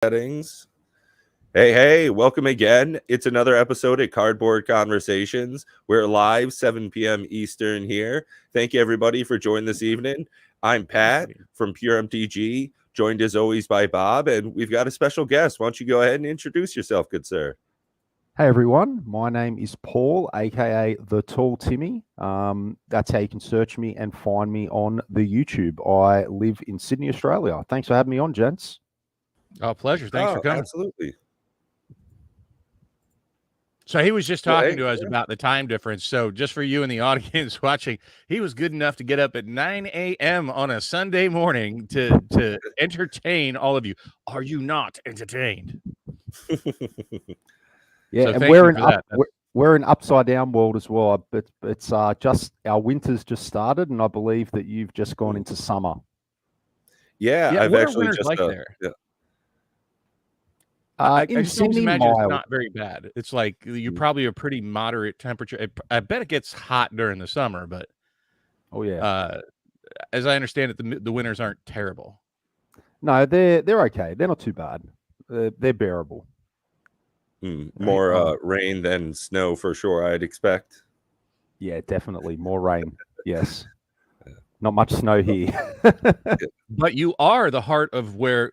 Settings. Hey, welcome again. It's another episode at Cardboard Conversations. We're live 7 p.m. Eastern here. Thank you, everybody, for joining this evening. I'm Pat from Pure MTG, joined as always by Bob, and we've got a special guest. Why don't you go ahead and introduce yourself, good sir? Hey everyone, my name is Paul, aka the Tall Timmy. That's how you can search me and find me on the YouTube. I live in Sydney, Australia. Thanks for having me on, gents. Oh, pleasure. Thanks for coming. Absolutely. So he was just talking to us about the time difference. So just for you in the audience watching, he was good enough to get up at 9 a.m. on a Sunday morning to entertain all of you. Are you not entertained? Yeah, so and we're in upside down world as well. But it's just our winter's just started, and I believe that you've just gone into summer. Yeah, I've actually just like there. Yeah. I just Sydney, imagine it's not very bad. It's like you're probably a pretty moderate temperature. I bet it gets hot during the summer, but as I understand it, the winters aren't terrible. No, they're okay. They're not too bad. They're bearable. More rain than snow for sure, I'd expect. Yeah, definitely more rain. Yes. Not much snow here. But you are the heart of where,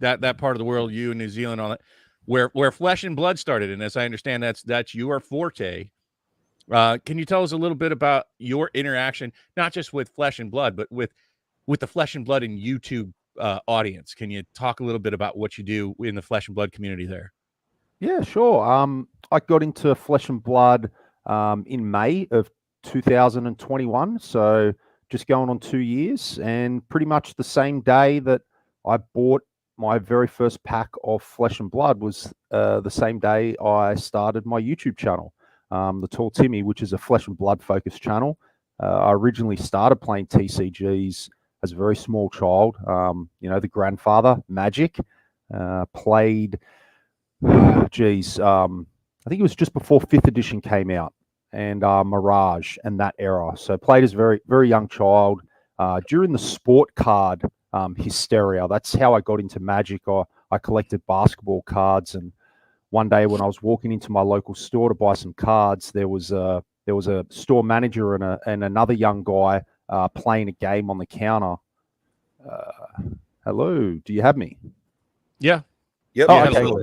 that part of the world, you and New Zealand, all that, where Flesh and Blood started. And as I understand, that's your forte. Can you tell us a little bit about your interaction, not just with Flesh and Blood, but with the Flesh and Blood and YouTube audience? Can you talk a little bit about what you do in the Flesh and Blood community there? Yeah, sure. I got into Flesh and Blood in May of 2021. So just going on 2 years, and pretty much the same day that I bought my very first pack of Flesh and Blood was the same day I started my YouTube channel, the Tall Timmy, which is a Flesh and Blood focused channel. I originally started playing TCGs as a very small child. The grandfather, Magic, played... I think it was just before 5th edition came out, and Mirage and that era. So played as a very, very young child. During the sport card hysteria, that's how I got into Magic. I collected basketball cards, and one day when I was walking into my local store to buy some cards, there was a store manager and another young guy playing a game on the counter. Hello, do you have me? Yeah. Yep. Oh,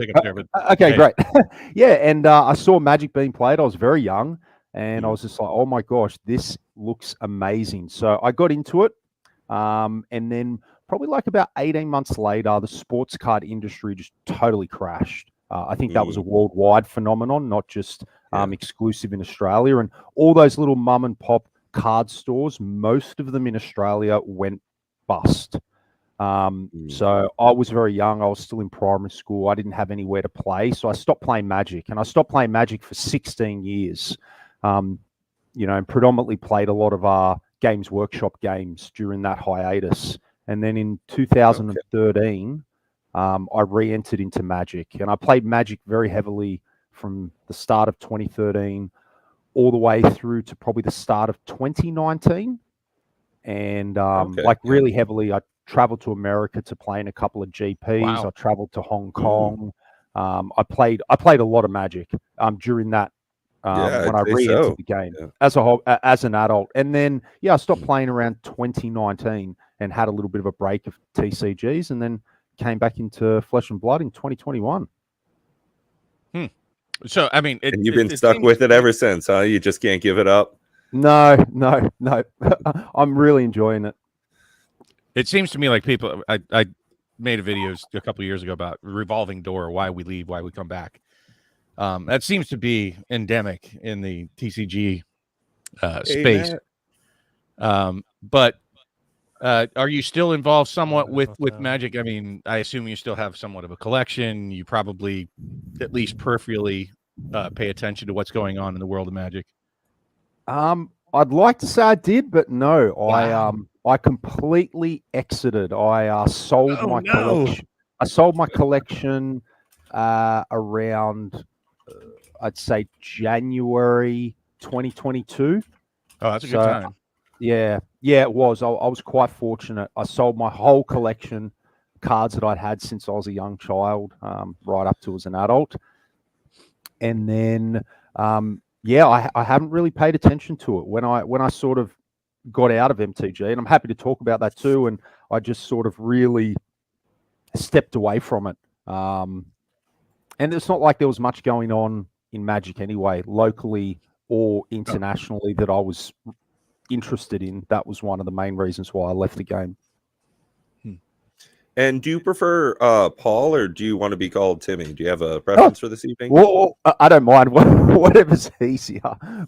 okay, great. Yeah, and I saw Magic being played. I was very young, and I was just like, oh my gosh, this looks amazing. So I got into it, and then probably like about 18 months later, the sports card industry just totally crashed. I think that was a worldwide phenomenon, not just exclusive in Australia. And all those little mum and pop card stores, most of them in Australia went bust. So I was very young. I was still in primary school. I didn't have anywhere to play. So I stopped playing Magic, and I stopped playing Magic for 16 years, and predominantly played a lot of Games Workshop games during that hiatus. And then in 2013, I re-entered into Magic, and I played Magic very heavily from the start of 2013 all the way through to probably the start of 2019. And really heavily, I traveled to America to play in a couple of GPs. Wow. I traveled to Hong Kong. I played a lot of Magic during that when I re-entered the game as an adult. And then I stopped playing around 2019 and had a little bit of a break of TCGs, and then came back into Flesh and Blood in 2021. So I mean, and you've been stuck with it ever since, huh? You just can't give it up. No. I'm really enjoying it. It seems to me like people. I made a video a couple of years ago about revolving door, why we leave, why we come back. That seems to be endemic in the TCG space. But are you still involved somewhat with Magic? I mean, I assume you still have somewhat of a collection. You probably, at least peripherally, pay attention to what's going on in the world of Magic. I'd like to say I did, but no. Wow. I completely exited. I sold my collection. I sold my collection around, I'd say, January 2022. Oh, that's a good time. Yeah, it was. I was quite fortunate. I sold my whole collection cards that I'd had since I was a young child, right up to as an adult. And then, I haven't really paid attention to it when I sort of got out of MTG, and I'm happy to talk about that too. And I just sort of really stepped away from it. And it's not like there was much going on in Magic anyway, locally or internationally, that I was interested in. That was one of the main reasons why I left the game. And do you prefer Paul, or do you want to be called Timmy? Do you have a preference for this evening? Well, I don't mind. Whatever's easier.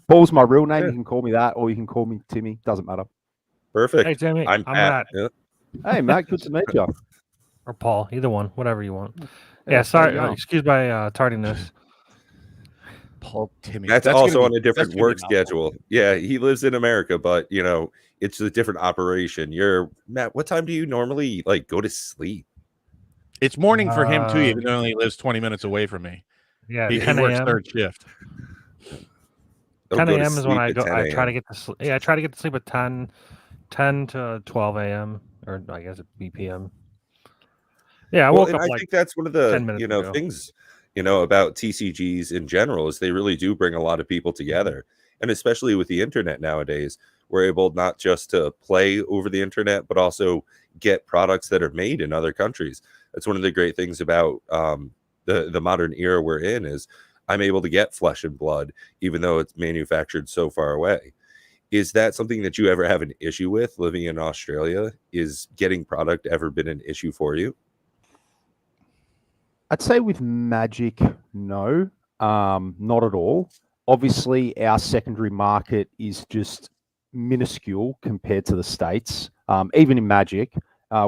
Paul's my real name. Yeah. You can call me that, or you can call me Timmy. Doesn't matter. Perfect. Hey, Timmy. I'm Matt. Yeah. Hey, Matt. Good to meet you. Or Paul. Either one. Whatever you want. Yeah, sorry. Excuse my tardiness. Paul Timmy. That's also on a different work schedule. Yeah, he lives in America, but it's a different operation. Matt, what time do you normally go to sleep? It's morning for him too, even though he lives 20 minutes away from me. Yeah, he works third shift. 10 a.m. is when I go. I try to get to sleep. Yeah, I try to get to sleep at 10 to 12 a.m. or I guess it'd be p.m. Yeah, I woke up. I think that's one of the things about TCGs in general is they really do bring a lot of people together, and especially with the internet nowadays, we're able not just to play over the internet, but also get products that are made in other countries. That's one of the great things about the modern era we're in is I'm able to get Flesh and Blood, even though it's manufactured so far away. Is that something that you ever have an issue with living in Australia? Is getting product ever been an issue for you? I'd say with Magic, no, not at all. Obviously, our secondary market is just minuscule compared to the States. Even in Magic,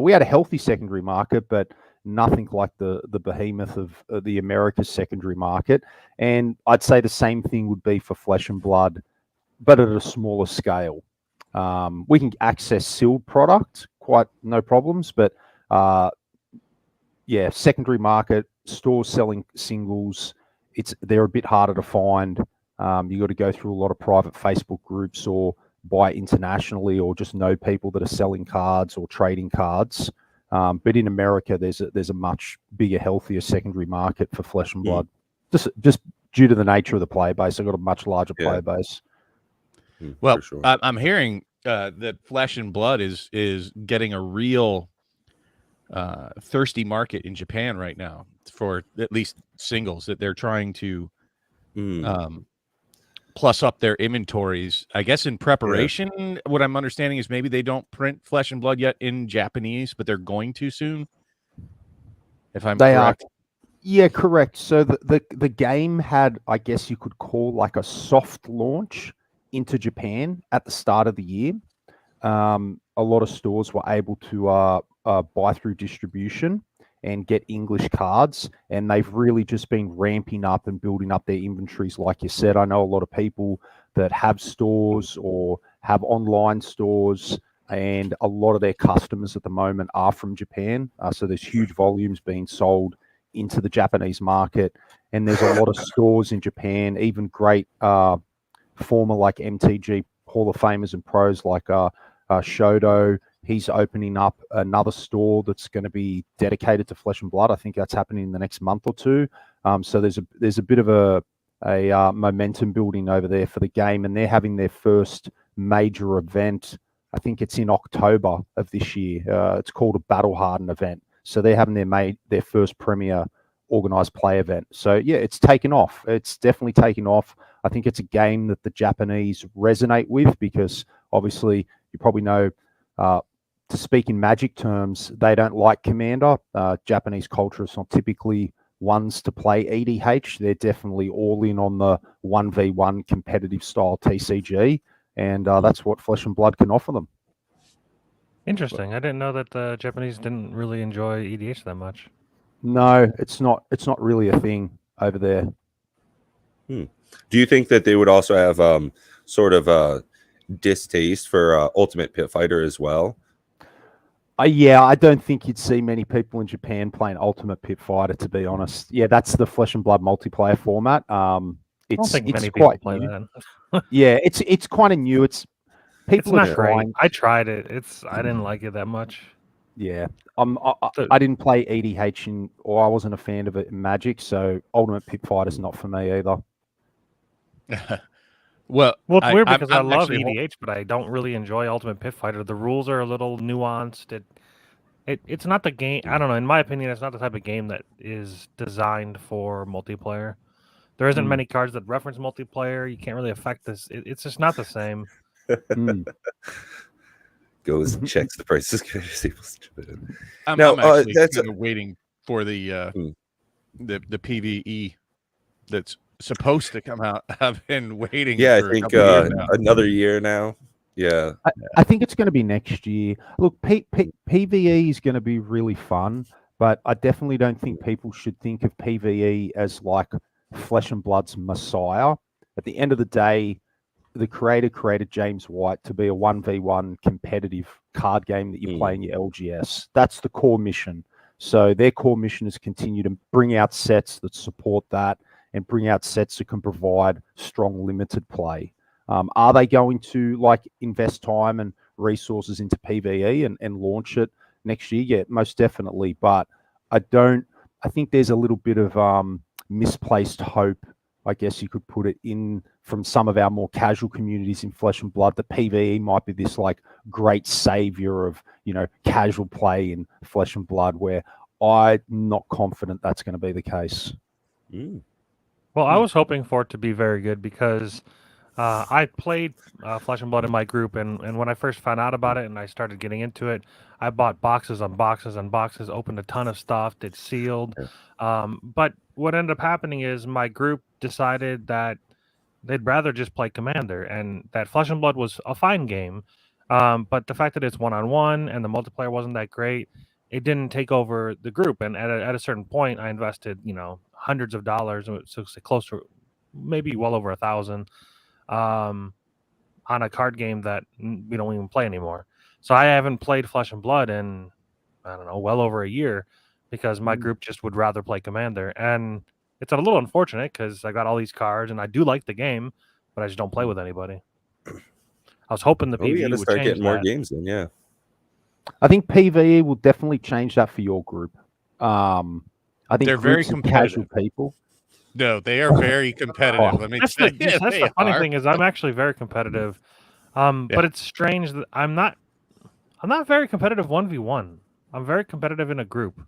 we had a healthy secondary market, but nothing like the behemoth of the America's secondary market. And I'd say the same thing would be for Flesh and Blood, but at a smaller scale. We can access sealed product, quite no problems, but secondary market, stores selling singles, they're a bit harder to find. You got to go through a lot of private Facebook groups or buy internationally or just know people that are selling cards or trading cards. But in America, there's a much bigger, healthier secondary market for Flesh and Blood, just due to the nature of the player base. They've got a much larger player base. Well, sure. I'm hearing that Flesh and Blood is getting a real thirsty market in Japan right now for at least singles, that they're trying to plus up their inventories, I guess, in preparation. Yeah. What I'm understanding is maybe they don't print Flesh and Blood yet in Japanese, but they're going to soon. If I'm correct. Yeah, correct. So the game had, I guess you could call like a soft launch into Japan at the start of the year. A lot of stores were able to buy through distribution and get English cards, and they've really just been ramping up and building up their inventories. Like you said, I know a lot of people that have stores or have online stores, and a lot of their customers at the moment are from Japan. So there's huge volumes being sold into the Japanese market, and there's a lot of stores in Japan, even great former like MTG Hall of Famers and pros like Shodo. He's opening up another store that's going to be dedicated to Flesh and Blood. I think that's happening in the next month or two. So there's a bit of a momentum building over there for the game, and they're having their first major event. I think it's in October of this year. It's called a Battle Hardened event. So they're having their first premier organized play event. So yeah, it's taken off. It's definitely taken off. I think it's a game that the Japanese resonate with because obviously you probably know, to speak in Magic terms, they don't like Commander. Japanese culture is not typically ones to play EDH. They're definitely all in on the 1v1 competitive style TCG, and that's what Flesh and Blood can offer them. Interesting. I didn't know that the Japanese didn't really enjoy EDH that much. No, it's not really a thing over there. Do you think that they would also have sort of a distaste for Ultimate Pit Fighter as well? Yeah, I don't think you'd see many people in Japan playing Ultimate Pit Fighter, to be honest. Yeah, that's the Flesh and Blood multiplayer format. It's quite play new. That. Yeah, it's kind of new. It's not great. I tried it. I didn't like it that much. Yeah, I didn't play EDH or I wasn't a fan of it in Magic, so Ultimate Pit Fighter's not for me either. Well, it's weird because I I'm love actually EDH, but I don't really enjoy Ultimate Pit Fighter. The rules are a little nuanced. It's not the game. I don't know. In my opinion, it's not the type of game that is designed for multiplayer. There isn't many cards that reference multiplayer. You can't really affect this. It's just not the same. Goes and checks the prices. I'm actually kind of waiting for the PvE that's supposed to come out. I've been waiting. Yeah, for I think another year now. Yeah, I think it's going to be next year. Look, PvE is going to be really fun, but I definitely don't think people should think of PvE as like Flesh and Blood's messiah. At the end of the day, the creator created James White to be a 1v1 competitive card game that you play in your LGS. That's the core mission. So their core mission is continue to bring out sets that support that and bring out sets that can provide strong limited play. Are they going to like invest time and resources into PvE and launch it next year? Yeah, most definitely. But I think there's a little bit of misplaced hope, I guess you could put it, in from some of our more casual communities in Flesh and Blood. The PvE might be this like great savior of, casual play in Flesh and Blood, where I'm not confident that's going to be the case. Well, I was hoping for it to be very good because I played Flesh and Blood in my group, and when I first found out about it and I started getting into it, I bought boxes on boxes on boxes, opened a ton of stuff, did sealed. But what ended up happening is my group decided that they'd rather just play Commander, and that Flesh and Blood was a fine game. But the fact that it's one-on-one and the multiplayer wasn't that great, it didn't take over the group. And at a certain point, I invested, hundreds of dollars, so close to maybe well over 1,000. On a card game that we don't even play anymore. So I haven't played Flesh and Blood in, I don't know, well over a year because my group just would rather play Commander. And it's a little unfortunate because I got all these cards and I do like the game, but I just don't play with anybody. I was hoping the PvE would start change getting more games then, yeah. I think PvE will definitely change that for your group. I think they're very competitive casual people. No, they are very competitive. That's the funny thing is I'm actually very competitive. But it's strange that I'm not very competitive 1v1. I'm very competitive in a group.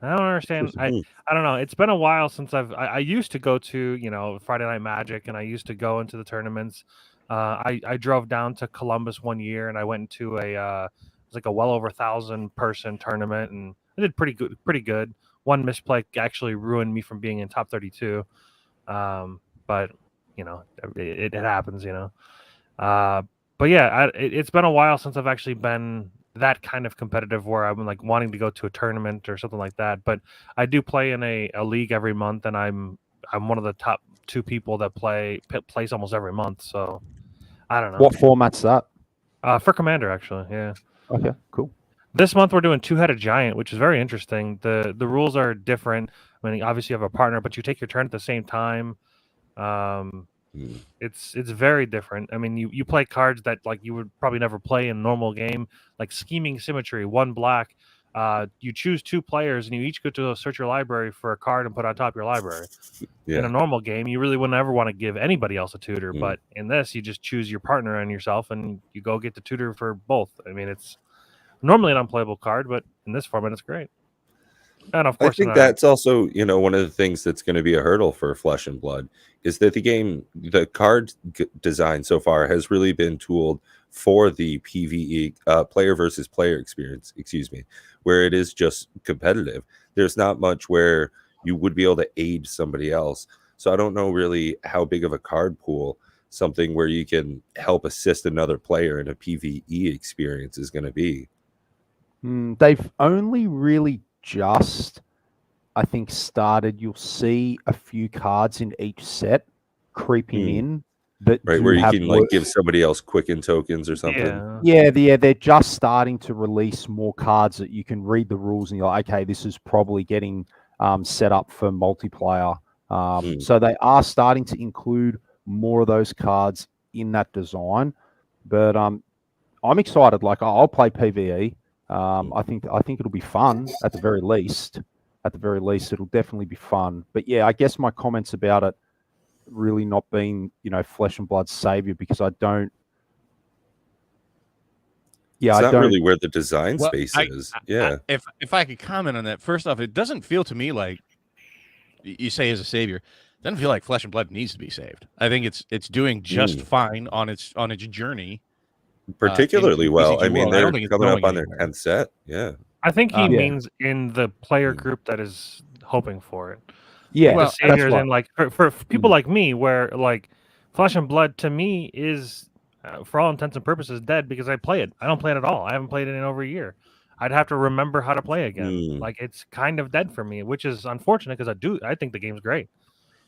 I don't understand. I don't know. It's been a while since I used to go to, Friday Night Magic, and I used to go into the tournaments. I drove down to Columbus one year and I went into it was like a well over 1,000 person tournament, and I did pretty good. One misplay actually ruined me from being in top 32. But it happens, but yeah, it's been a while since I've actually been that kind of competitive where I'm like wanting to go to a tournament or something like that. But I do play in a league every month, and I'm one of the top 2 people that plays almost every month. So I don't know. What format's that? For Commander, actually. Yeah. Okay, cool. This month we're doing Two-Headed Giant, which is very interesting. The rules are different. I mean, obviously you have a partner, but you take your turn at the same time. It's very different. I mean, you play cards that like you would probably never play in a normal game, like Scheming Symmetry, 1 black. You choose 2 players, and you each go to search your library for a card and put on top of your library. In a normal game, you really wouldn't ever want to give anybody else a tutor, but in this, you just choose your partner and yourself, and you go get the tutor for both. I mean, it's normally an unplayable card, but in this format, it's great. And of course, I think that's also, one of the things that's going to be a hurdle for Flesh and Blood is that the card design so far has really been tooled for the PvE player versus player experience, where it is just competitive. There's not much where you would be able to aid somebody else. So I don't know really how big of a card pool something where you can help assist another player in a PvE experience is going to be. They've only really just, I think, started. You'll see a few cards in each set creeping in that where you can give somebody else quicken tokens or something. Yeah, they're just starting to release more cards that you can read the rules and you're like, okay, this is probably getting set up for multiplayer. So they are starting to include more of those cards in that design. But I'm excited. Like, I'll play PvE. I think it'll be fun at the very least. At the very least, it'll definitely be fun. But yeah, I guess my comments about it really not being, Flesh and Blood's savior, because I don't. Yeah, it's I not don't. really where the design Well, space is. Yeah. If I could comment on that, first off, it doesn't feel to me like you say as a savior. It doesn't feel like Flesh and Blood needs to be saved. I think it's doing just fine on its journey. Particularly well. I mean, world. I don't they're think it's coming up going on anywhere. their 10th set. Yeah. I think he Yeah. means in the player group that is hoping for it. Yeah, Well, that's saviors right. and like for people like me, where like Flesh and Blood to me is, for all intents and purposes, dead because I play it. I don't play it at all. I haven't played it in over a year. I'd have to remember how to play again. Like it's kind of dead for me, which is unfortunate because I think the game's great.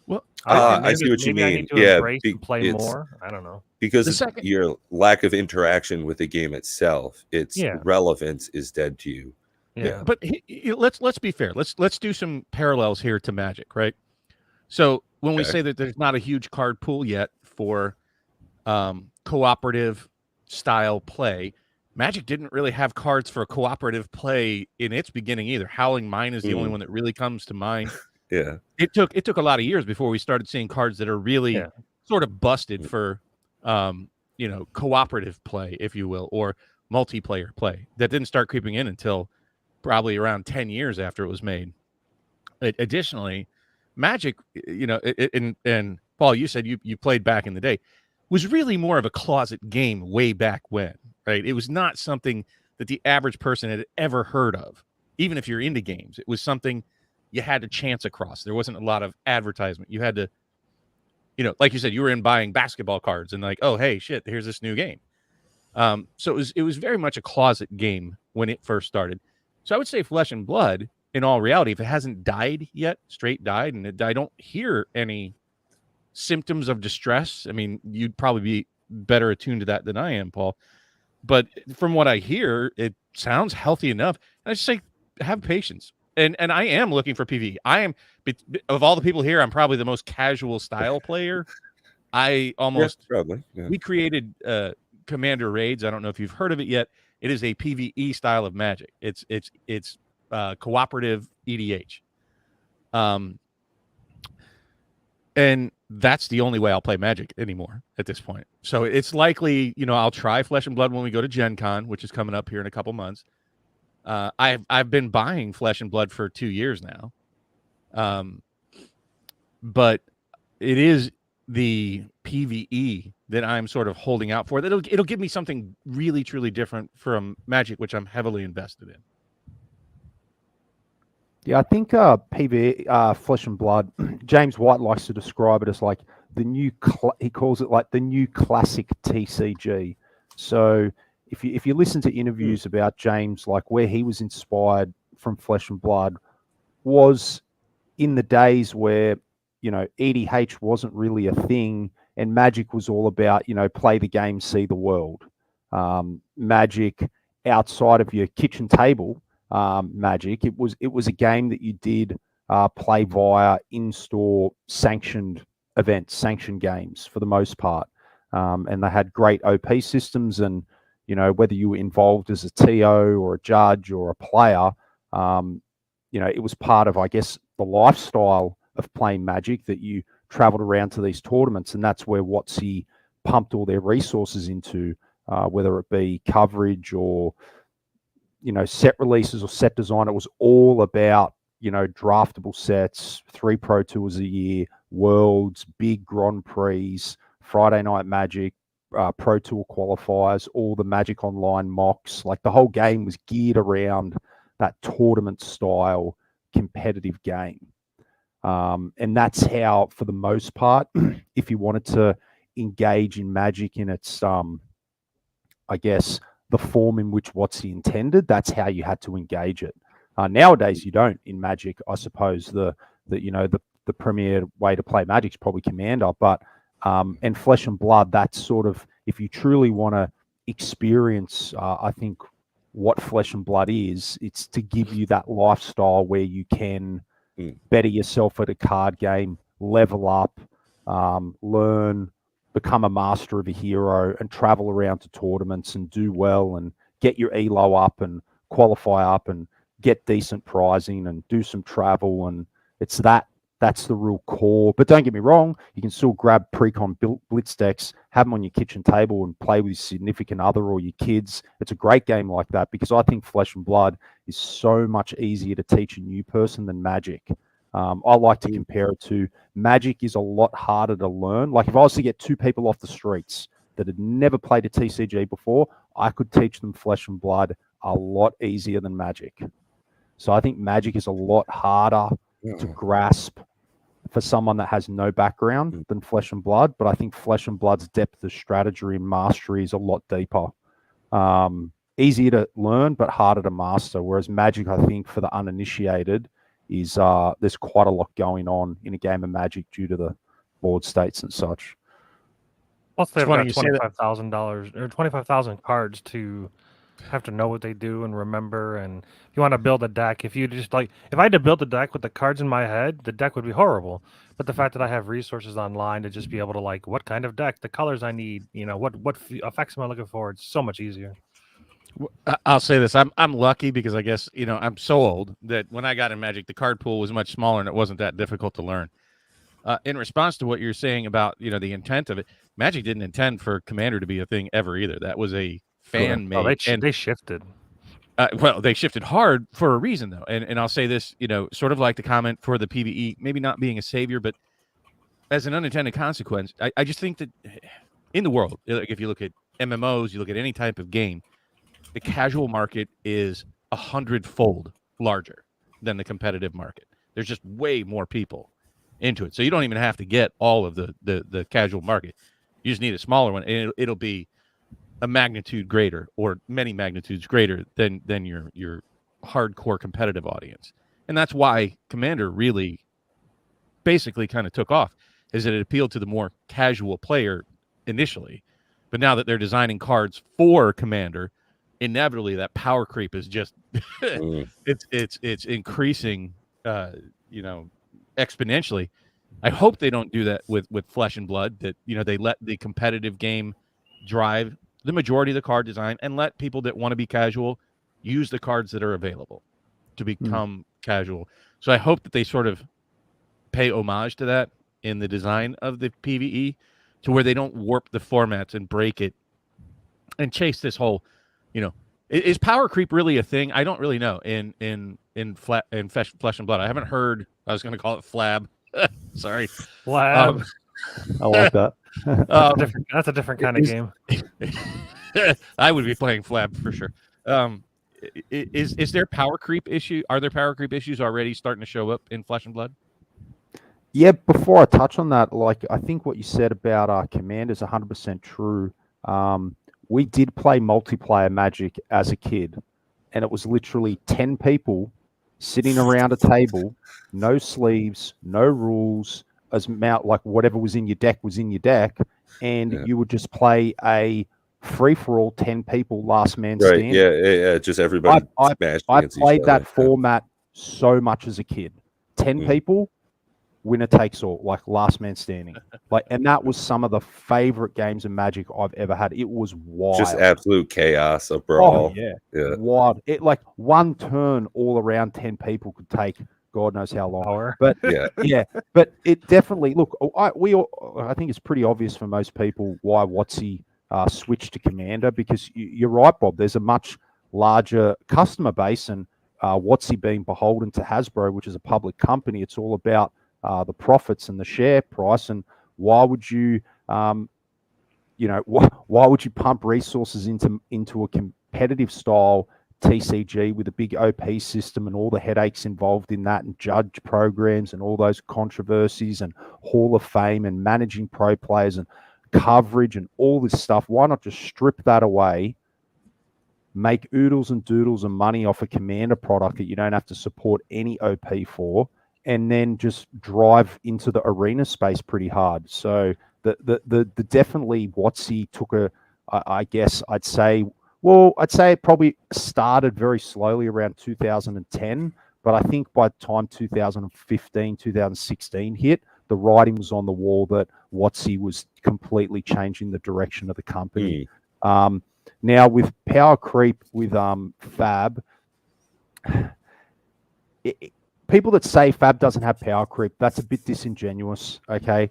Well, I see what you maybe I mean. need to Yeah, embrace and play more. I don't know. Because your lack of interaction with the game itself, its relevance is dead to you. Yeah. But let's be fair. Let's do some parallels here to Magic, right? So when we say that there's not a huge card pool yet for cooperative style play, Magic didn't really have cards for cooperative play in its beginning either. Howling Mine is the only one that really comes to mind. Yeah. It took a lot of years before we started seeing cards that are really sort of busted for cooperative play, if you will, or multiplayer play. That didn't start creeping in until probably around 10 years after it was made. Additionally, Magic, and Paul, you said you played back in the day, was really more of a closet game way back when, right? It was not something that the average person had ever heard of, even if you're into games. It was something you had to chance across. There wasn't a lot of advertisement. You had to, like you said, you were in buying basketball cards and like, oh, hey, shit, here's this new game. So it was very much a closet game when it first started. So I would say Flesh and Blood, in all reality, if it hasn't died yet, straight died, and I don't hear any symptoms of distress. I mean, you'd probably be better attuned to that than I am, Paul. But from what I hear, it sounds healthy enough. And I just say, have patience. And I am looking for PvE. I am, of all the people here, I'm probably the most casual style player. I almost we created Commander Raids. I don't know if you've heard of it yet. It is a PvE style of Magic. It's cooperative EDH. And that's the only way I'll play Magic anymore at this point. So it's likely, I'll try Flesh and Blood when we go to Gen Con, which is coming up here in a couple months. I've been buying Flesh and Blood for 2 years now. But it is the PvE that I'm sort of holding out for. It'll give me something really, truly different from Magic, which I'm heavily invested in. Yeah, I think PvE, Flesh and Blood, James White likes to describe it as like the new, he calls it like the new classic TCG. So if you listen to interviews about James, like where he was inspired from Flesh and Blood was in the days where, EDH wasn't really a thing and Magic was all about, play the game, see the world. Magic outside of your kitchen table, Magic, it was a game that you did play via in-store sanctioned events, sanctioned games for the most part. And they had great OP systems, and whether you were involved as a TO or a judge or a player, it was part of, I guess, the lifestyle of playing Magic that you traveled around to these tournaments, and that's where WotC pumped all their resources into, whether it be coverage or set releases or set design. It was all about draftable sets, 3 Pro Tours a year, Worlds, big Grand Prix, Friday Night Magic, Pro Tour qualifiers, all the Magic Online mocks. Like the whole game was geared around that tournament style competitive game. And that's how, for the most part, if you wanted to engage in Magic in its, I guess, the form in which WotC intended, that's how you had to engage it. Nowadays, you don't in Magic. I suppose the premier way to play Magic is probably Commander, but and Flesh and Blood, that's sort of, if you truly want to experience, I think what Flesh and Blood is, it's to give you that lifestyle where you can better yourself at a card game, level up, learn, become a master of a hero, and travel around to tournaments and do well and get your elo up and qualify up and get decent pricing and do some travel, and that's the real core. But don't get me wrong, you can still grab pre-con blitz decks, have them on your kitchen table and play with your significant other or your kids. It's a great game like that, because I think Flesh and Blood is so much easier to teach a new person than Magic. I like to compare it to Magic is a lot harder to learn. Like if I was to get two people off the streets that had never played a TCG before, I could teach them Flesh and Blood a lot easier than Magic. So I think Magic is a lot harder to grasp for someone that has no background than Flesh and Blood. But I think Flesh and Blood's depth of strategy and mastery is a lot deeper. Easier to learn, but harder to master. Whereas Magic, I think, for the uninitiated, is there's quite a lot going on in a game of Magic due to the board states and such. Plus, they've got $25,000 or 25,000 cards to have to know what they do and remember. And if you want to build a deck, if I had to build a deck with the cards in my head, the deck would be horrible. But the fact that I have resources online to just be able to what kind of deck, the colors I need, what effects am I looking for? It's so much easier. I'll say this: I'm lucky because I guess I'm so old that when I got in Magic, the card pool was much smaller and it wasn't that difficult to learn. In response to what you're saying about the intent of it, Magic didn't intend for Commander to be a thing ever either. That was a fan made. Oh, they shifted. Well, they shifted hard for a reason though, and I'll say this: sort of like the comment for the PvE, maybe not being a savior, but as an unintended consequence, I just think that in the world, if you look at MMOs, you look at any type of game, the casual market is 100-fold larger than the competitive market. There's just way more people into it. So you don't even have to get all of the casual market. You just need a smaller one, and it'll be a magnitude greater or many magnitudes greater than your hardcore competitive audience. And that's why Commander really basically kind of took off, is that it appealed to the more casual player initially. But now that they're designing cards for Commander, inevitably that power creep is just it's increasing exponentially. I hope they don't do that with Flesh and Blood, that they let the competitive game drive the majority of the card design and let people that want to be casual use the cards that are available to become casual. So I hope that they sort of pay homage to that in the design of the PvE, to where they don't warp the formats and break it and chase this whole is power creep really a thing? I don't really know in Flesh and Blood. I haven't heard. I was going to call it flab. Sorry, flab. I like that. That's a different kind of game. I would be playing flab for sure. Is there power creep issue? Are there power creep issues already starting to show up in Flesh and Blood? Yeah. Before I touch on that, I think what you said about Commander is 100% true. We did play multiplayer Magic as a kid, and it was literally 10 people sitting around a table, no sleeves, no rules, whatever was in your deck was in your deck, and you would just play a free-for-all 10 people last man standing. Yeah, just everybody smashed against each other. I played that format so much as a kid. 10 people, winner takes all, last man standing. And that was some of the favorite games of Magic I've ever had. It was wild. Just absolute chaos, a brawl. Oh, yeah. Wild. It one turn all around 10 people could take God knows how long. But but it definitely, I think it's pretty obvious for most people why WotC switched to Commander, because you're right, Bob. There's a much larger customer base, and WotC being beholden to Hasbro, which is a public company, it's all about the profits and the share price. And why would you, why would you pump resources into a competitive style TCG with a big OP system and all the headaches involved in that, and judge programs and all those controversies and Hall of Fame and managing pro players and coverage and all this stuff? Why not just strip that away, make oodles and doodles of money off a Commander product that you don't have to support any OP for, and then just drive into the arena space pretty hard? So the definitely WotC took I guess I'd say it probably started very slowly around 2010, but I think by the time 2015, 2016 hit, the writing was on the wall that WotC was completely changing the direction of the company. Now with power creep with Fab, people that say Fab doesn't have power creep, that's a bit disingenuous, okay?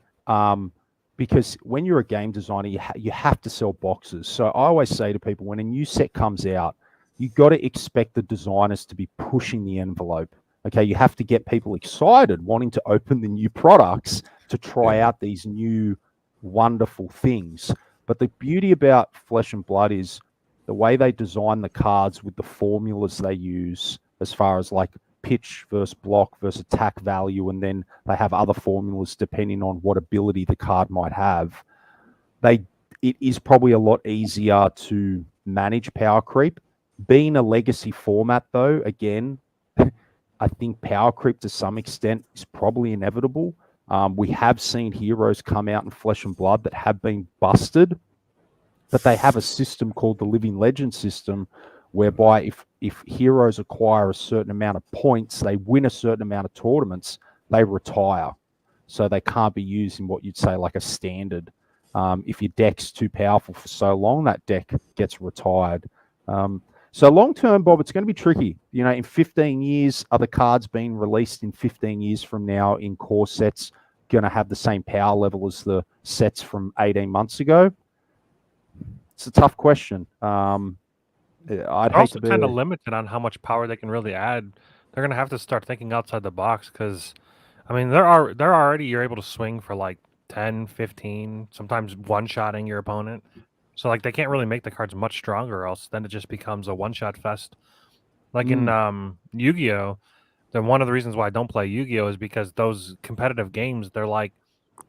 Because when you're a game designer, you have to sell boxes. So I always say to people, when a new set comes out, you got to expect the designers to be pushing the envelope. Okay, you have to get people excited, wanting to open the new products to try out these new wonderful things. But the beauty about Flesh and Blood is the way they design the cards with the formulas they use, as far as like pitch versus block versus attack value, and then they have other formulas depending on what ability the card might have. It is probably a lot easier to manage power creep. Being a legacy format, though, again, I think power creep to some extent is probably inevitable. We have seen heroes come out in Flesh and Blood that have been busted, but they have a system called the Living Legend system, whereby if heroes acquire a certain amount of points, they win a certain amount of tournaments, they retire. So they can't be used in what you'd say like a standard. If your deck's too powerful for so long, that deck gets retired. So long term, Bob, it's going to be tricky. You know, in 15 years, are the cards being released in 15 years from now in core sets going to have the same power level as the sets from 18 months ago? It's a tough question. I'd hate to be kind of limited on how much power they can really add. They're gonna have to start thinking outside the box because, I mean, they're already you're able to swing for like 10, 15, sometimes one-shotting your opponent. So like they can't really make the cards much stronger, or else then it just becomes a one-shot fest. Like in Yu-Gi-Oh, then one of the reasons why I don't play Yu-Gi-Oh is because those competitive games, they're like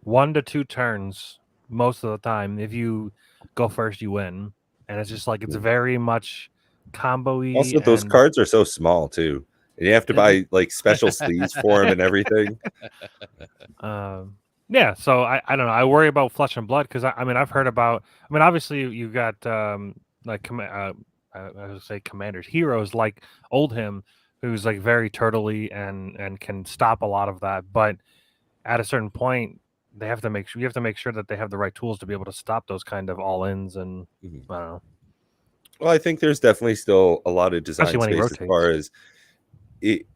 1 to 2 turns most of the time. If you go first, you win. And it's just like it's very much combo-y. Also, those cards are so small too, and you have to buy like special sleeves for them and everything. Yeah, so I don't know. I worry about Flesh and Blood because I mean I've heard about. I mean, obviously you got like I would say commanders, heroes like Oldhim, who's like very turtley and can stop a lot of that. But at a certain point, they have to make sure you have to make sure that they have the right tools to be able to stop those kind of all-ins and I don't know. Well, I think there's definitely still a lot of design Especially when he space as far as it.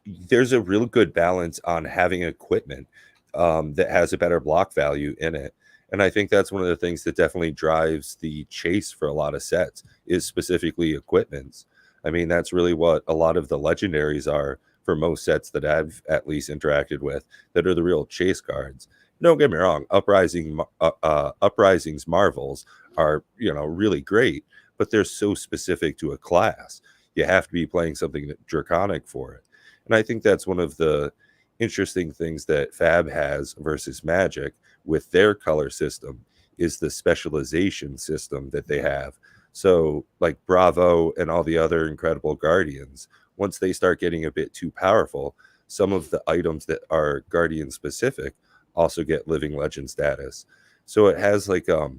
There's a real good balance on having equipment that has a better block value in it. And I think that's one of the things that definitely drives the chase for a lot of sets is specifically equipments. I mean, that's really what a lot of the legendaries are for most sets that I've at least interacted with that are the real chase cards. Don't get me wrong, Uprising's Marvels are, you know, really great, but they're so specific to a class. You have to be playing something draconic for it. And I think that's one of the interesting things that Fab has versus Magic with their color system is the specialization system that they have. So like Bravo and all the other incredible Guardians, once they start getting a bit too powerful, some of the items that are Guardian specific also get Living Legend status. So it has like a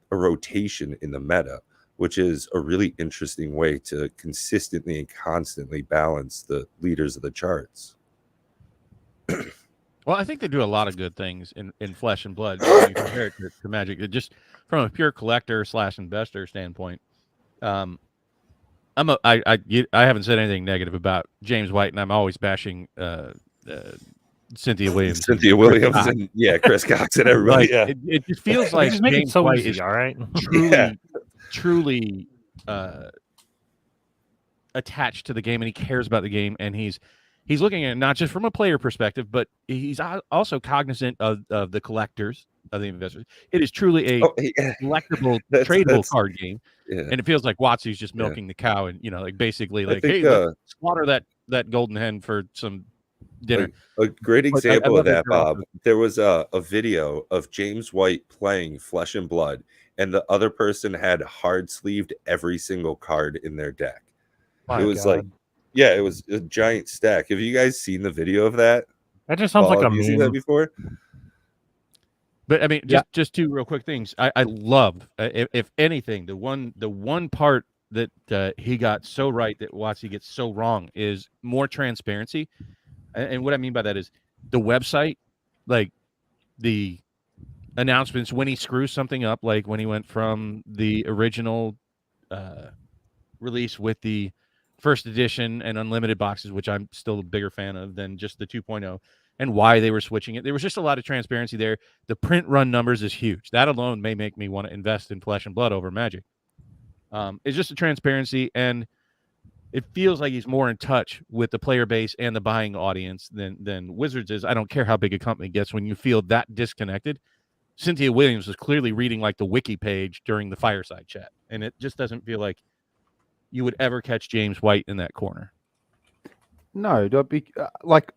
rotation in the meta, which is a really interesting way to consistently and constantly balance the leaders of the charts. Well, I think they do a lot of good things in Flesh and Blood when you compare it to Magic. Just from a pure collector / investor standpoint, I haven't said anything negative about James White, and I'm always bashing Cynthia Williams. Cynthia Williams and Chris Cox and everybody. Like, it just feels like James so White easy, is all right. truly attached to the game, and he cares about the game, and he's looking at it not just from a player perspective, but he's also cognizant of the collectors, of the investors. It is truly a collectible, tradable card game, and it feels like Watsy's just milking the cow, and like basically like, hey, let's slaughter that golden hen for some dinner. A great example of that, Bob. There was a video of James White playing Flesh and Blood, and the other person had hard sleeved every single card in their deck. It was like, it was a giant stack. Have you guys seen the video of that? That just sounds like a meme. Have you seen that before? But I mean, just two real quick things. I love, if anything, the one part that he got so right that Watsy gets so wrong is more transparency. And what I mean by that is the website, like the announcements when he screws something up, like when he went from the original release with the first edition and unlimited boxes, which I'm still a bigger fan of than just the 2.0, and why they were switching it. There was just a lot of transparency there. The print run numbers is huge. That alone may make me want to invest in Flesh and Blood over Magic. It's just a transparency, and it feels like he's more in touch with the player base and the buying audience than Wizards is. I don't care how big a company gets when you feel that disconnected. Cynthia Williams was clearly reading like the wiki page during the fireside chat, and it just doesn't feel like you would ever catch James White in that corner. No, don't be like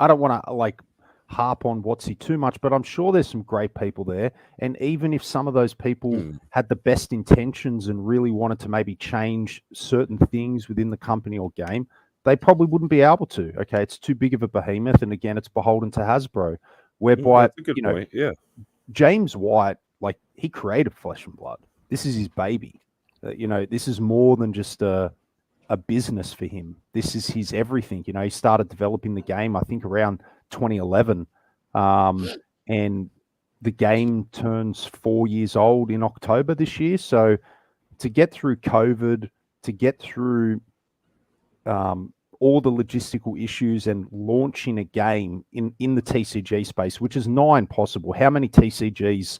I don't want to like harp on Watsy too much, but I'm sure there's some great people there. And even if some of those people had the best intentions and really wanted to maybe change certain things within the company or game, they probably wouldn't be able to. Okay, it's too big of a behemoth, and again, it's beholden to Hasbro. Whereby, That's a good point. Yeah. James White, like he created Flesh and Blood. This is his baby. This is more than just a business for him. This is his everything. He started developing the game, I think, around 2011. And the game turns 4 years old in October this year. So to get through COVID, to get through all the logistical issues and launching a game in the TCG space, which is nigh impossible. How many TCGs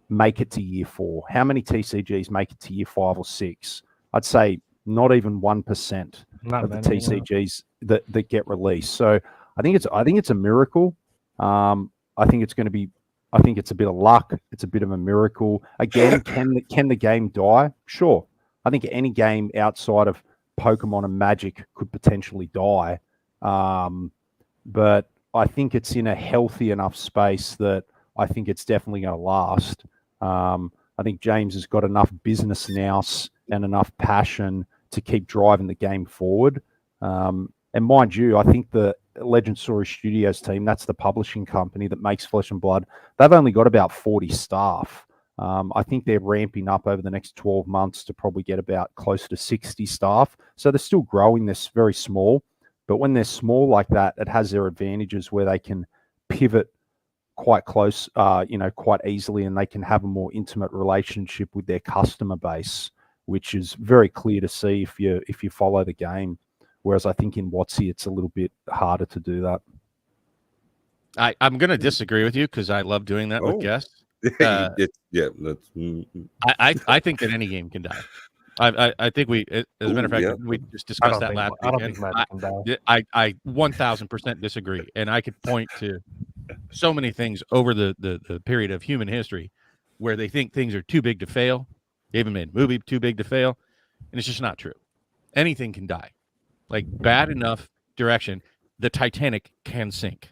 make it to year 4? How many TCGs make it to year 5 or 6? I'd say not even 1% of the TCGs that get released. So I think it's a miracle. I think it's a bit of luck. It's a bit of a miracle. Again, can the game die? Sure. I think any game outside of Pokemon and Magic could potentially die. But I think it's in a healthy enough space that I think it's definitely going to last. I think James has got enough business nous and enough passion to keep driving the game forward. And mind you, I think the Legend Story Studios team, that's the publishing company that makes Flesh and Blood, they've only got about 40 staff. I think they're ramping up over the next 12 months to probably get about closer to 60 staff. So they're still growing. They're very small. But when they're small like that, it has their advantages where they can pivot quite close, quite easily, and they can have a more intimate relationship with their customer base, which is very clear to see if you follow the game. Whereas I think in WotC, it's a little bit harder to do that. I'm going to disagree with you because I love doing that with guests. I think that any game can die. I think as a matter of fact, we just discussed that last week. I don't think Magic can die. I 1000% disagree, and I could point to so many things over the period of human history where they think things are too big to fail. They even made a movie too big to fail, and it's just not true. Anything can die. Like bad enough direction, the Titanic can sink.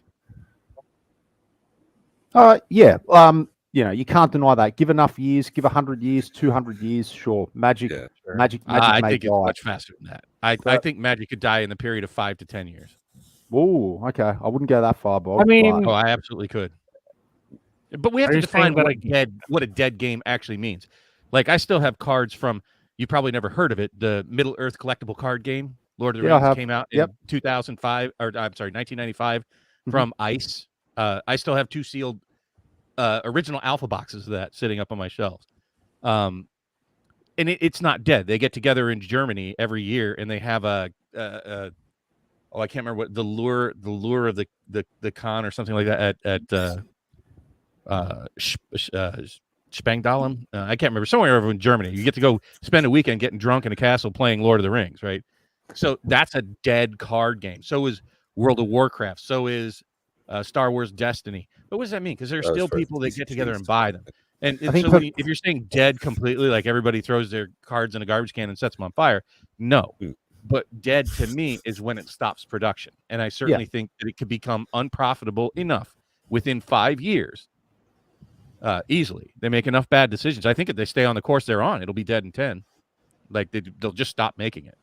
Yeah. You can't deny that. Give enough years, give 100 years, 200 years, sure. Magic I think may it's die. much faster than that. I think Magic could die in the period of 5 to 10 years. Oh, okay. I wouldn't go that far, Bob. I mean, I absolutely could. But we have to define what a dead game actually means. Like I still have cards from, you probably never heard of it, the Middle Earth collectible card game. Lord of the Rings came out in 2005, or I'm sorry, 1995 from ICE. I still have 2 sealed original alpha boxes of that sitting up on my shelves. And it's not dead. They get together in Germany every year and they have I can't remember what the lure of the con or something like that at Spangdahlem. I can't remember, somewhere over in Germany. You get to go spend a weekend getting drunk in a castle playing Lord of the Rings, right? So that's a dead card game. So is World of Warcraft. So is Star Wars Destiny. But what does that mean? Because there's still people that get together and buy them. And so if you're saying dead completely, like everybody throws their cards in a garbage can and sets them on fire, no. But dead to me is when it stops production. And I certainly think that it could become unprofitable enough within 5 years. Easily. They make enough bad decisions. I think if they stay on the course they're on, it'll be dead in 10. Like they'll just stop making it.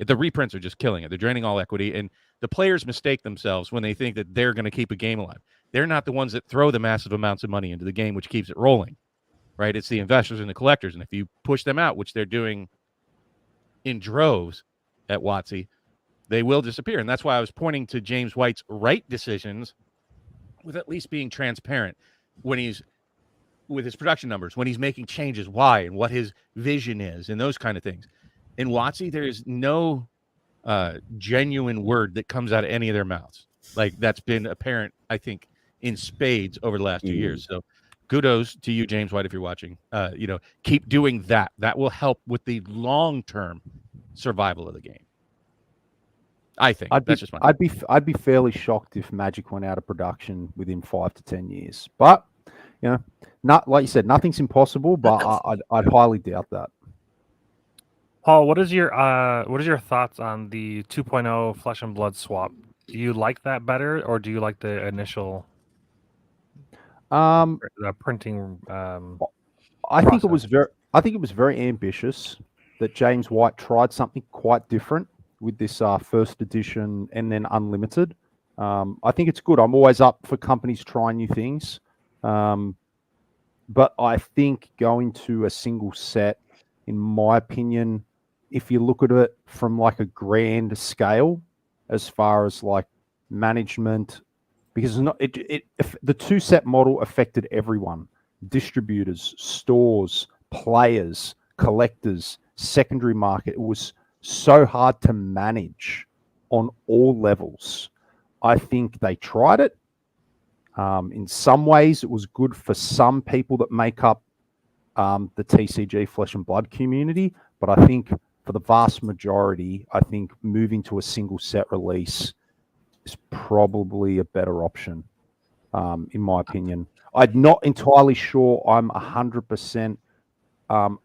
The reprints are just killing it. They're draining all equity. And the players mistake themselves when they think that they're going to keep a game alive. They're not the ones that throw the massive amounts of money into the game, which keeps it rolling, right? It's the investors and the collectors. And if you push them out, which they're doing in droves at WotC, they will disappear. And that's why I was pointing to James White's right decisions with at least being transparent when he's with his production numbers, when he's making changes, why, and what his vision is, and those kind of things. In WotC, there is no genuine word that comes out of any of their mouths. Like that's been apparent, I think, in spades over the last 2 years. So kudos to you, James White, if you're watching. Keep doing that. That will help with the long-term survival of the game. I think I'd be fairly shocked if Magic went out of production within 5 to 10 years. But not like you said, nothing's impossible. But I'd highly doubt that. Paul, what is your thoughts on the 2.0 Flesh and Blood swap? Do you like that better, or do you like the initial printing? I think it was very ambitious that James White tried something quite different with this first edition and then unlimited. I think it's good. I'm always up for companies trying new things, but I think going to a single set, in my opinion, if you look at it from like a grand scale, as far as like management, because the 2-set model affected everyone: distributors, stores, players, collectors, secondary market. It was so hard to manage on all levels. I think they tried it. In some ways, it was good for some people that make up the TCG Flesh and Blood community, but I think for the vast majority, I think moving to a single set release is probably a better option, in my opinion. I'm not entirely sure I'm 100%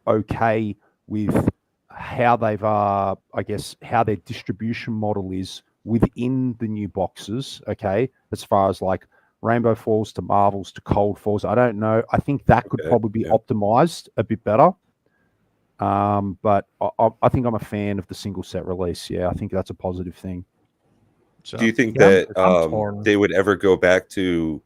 okay with how they've, how their distribution model is within the new boxes, okay, as far as like Rainbow Falls to Marvels to Cold Falls. I don't know. I think that could probably be optimized a bit better. But I think I'm a fan of the single set release. Yeah, I think that's a positive thing. So, do you think that they would ever go back to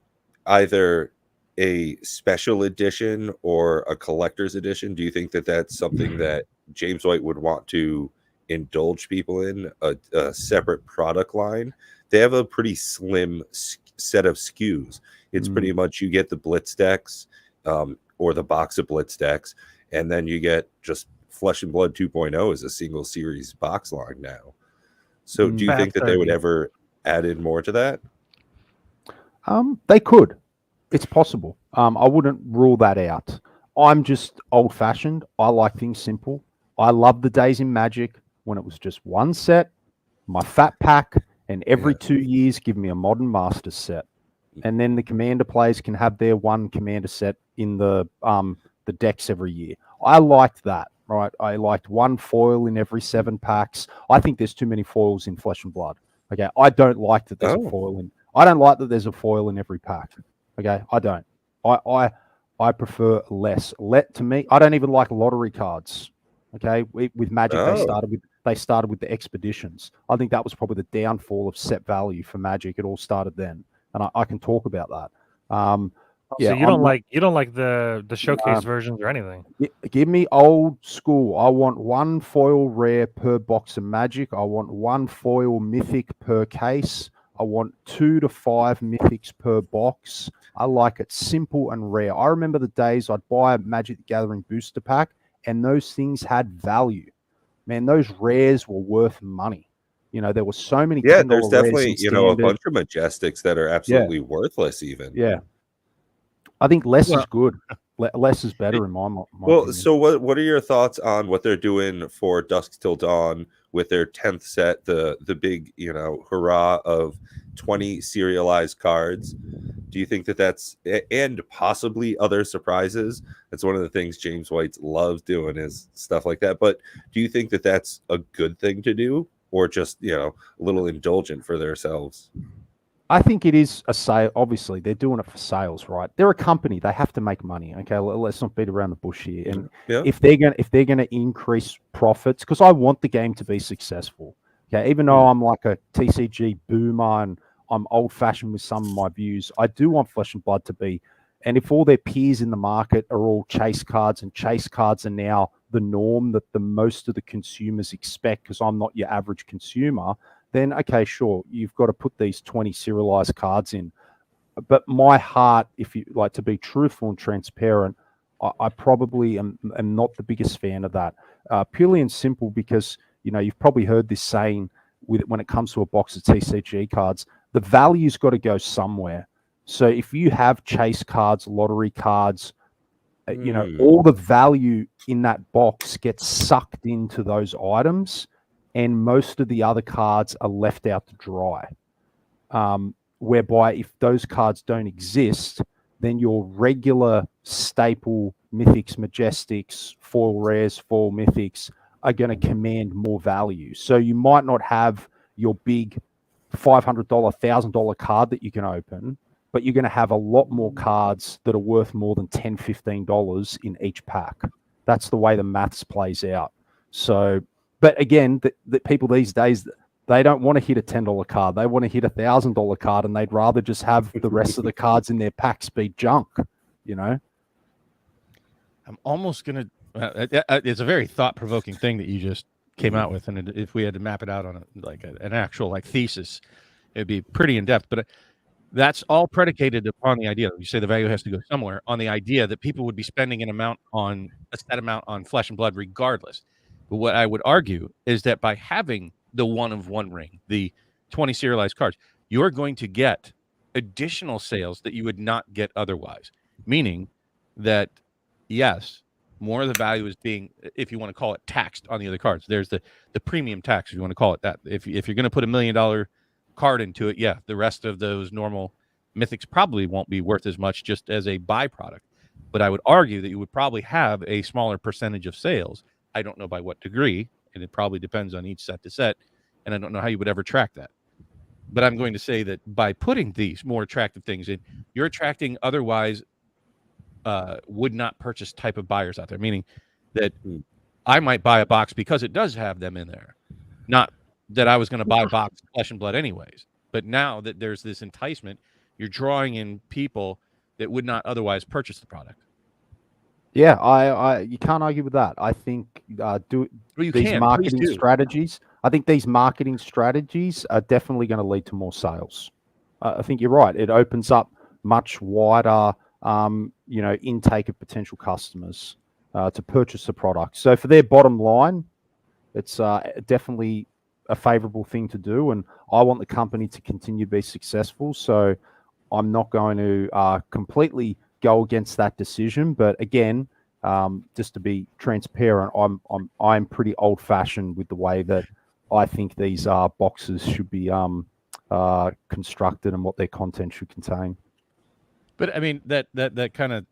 either a special edition or a collector's edition? Do you think that that's something that James White would want to indulge people in, a separate product line? They have a pretty slim set of SKUs. It's pretty much you get the Blitz decks or the box of Blitz decks, and then you get just Flesh and Blood 2.0 as a single series box line now. So do you think that they would ever add in more to that? They could. It's possible. I wouldn't rule that out. I'm just old-fashioned. I like things simple. I love the days in Magic when it was just one set, my fat pack, and every 2 years give me a Modern Masters set. And then the Commander players can have their one Commander set in the decks every year. I liked that, right? I liked one foil in every 7 packs. I think there's too many foils in Flesh and Blood. Okay, I don't like that there's a foil in. I don't like that there's a foil in every pack. Okay, I don't. I prefer less. To me, I don't even like lottery cards. Okay, with Magic, they started with the expeditions. I think that was probably the downfall of set value for Magic. It all started then, and I can talk about that. So you don't like the showcase versions or anything? Give me old school. I want one foil rare per box of Magic. I want one foil mythic per case. I want 2 to 5 mythics per box. I like it simple and rare. I remember the days I'd buy a Magic the Gathering booster pack, and those things had value. Man, those rares were worth money. There were so many. Yeah, there's definitely a bunch of Majestics that are absolutely worthless. Even I think less is good. Less is better in my opinion. So what are your thoughts on what they're doing for Dusk Till Dawn with their 10th set, the big hurrah of 20 serialized cards? Do you think that that's, and possibly other surprises? That's one of the things James White loves doing, is stuff like that. But do you think that that's a good thing to do, or just a little indulgent for themselves? I think it is a sale. Obviously, they're doing it for sales, right? They're a company; they have to make money. Okay, let's not beat around the bush here. And if they're gonna increase profits, because I want the game to be successful. Okay, even though I'm like a TCG boomer and I'm old-fashioned with some of my views, I do want Flesh and Blood to be. And if all their peers in the market are all chase cards, and chase cards are now the norm that the most of the consumers expect, because I'm not your average consumer, then okay, sure, you've got to put these 20 serialized cards in. But my heart, if you like to be truthful and transparent, I probably am not the biggest fan of that. Purely and simple because, you've probably heard this saying, when it comes to a box of TCG cards, the value's got to go somewhere. So if you have chase cards, lottery cards, all the value in that box gets sucked into those items, and most of the other cards are left out to dry. Whereby if those cards don't exist, then your regular staple mythics, majestics, foil rares, foil mythics are going to command more value. So you might not have your big $500, $1,000 card that you can open, but you're going to have a lot more cards that are worth more than $10, $15 in each pack. That's the way the maths plays out. So, but again, the people these days, they don't want to hit a $10 card. They want to hit a $1,000 card, and they'd rather just have the rest of the cards in their packs be junk, I'm almost going to, it's a very thought-provoking thing that you just came out with. And if we had to map it out on an actual thesis, it'd be pretty in-depth. But that's all predicated upon the idea. You say the value has to go somewhere, on the idea that people would be spending a set amount on Flesh and Blood regardless. But what I would argue is that by having the 1-of-1 ring, the 20 serialized cards, you're going to get additional sales that you would not get otherwise. Meaning that, yes, more of the value is being, if you want to call it, taxed on the other cards. There's the premium tax, if you want to call it that. If you're going to put $1 million card into it, the rest of those normal mythics probably won't be worth as much just as a byproduct. But I would argue that you would probably have a smaller percentage of sales. I don't know by what degree, and it probably depends on each set to set, and I don't know how you would ever track that. But I'm going to say that by putting these more attractive things in, you're attracting otherwise would not purchase type of buyers out there, meaning that I might buy a box because it does have them in there. Not that I was going to buy a box of Flesh and Blood anyways. But now that there's this enticement, you're drawing in people that would not otherwise purchase the product. Yeah, I you can't argue with that. I think these marketing strategies. I think these marketing strategies are definitely going to lead to more sales. I think you're right. It opens up much wider, intake of potential customers to purchase the product. So for their bottom line, it's definitely a favorable thing to do, and I want the company to continue to be successful. So I'm not going to completely go against that decision, but again, just to be transparent, I'm pretty old-fashioned with the way that I think these boxes should be constructed and what their content should contain. But I mean, that kind of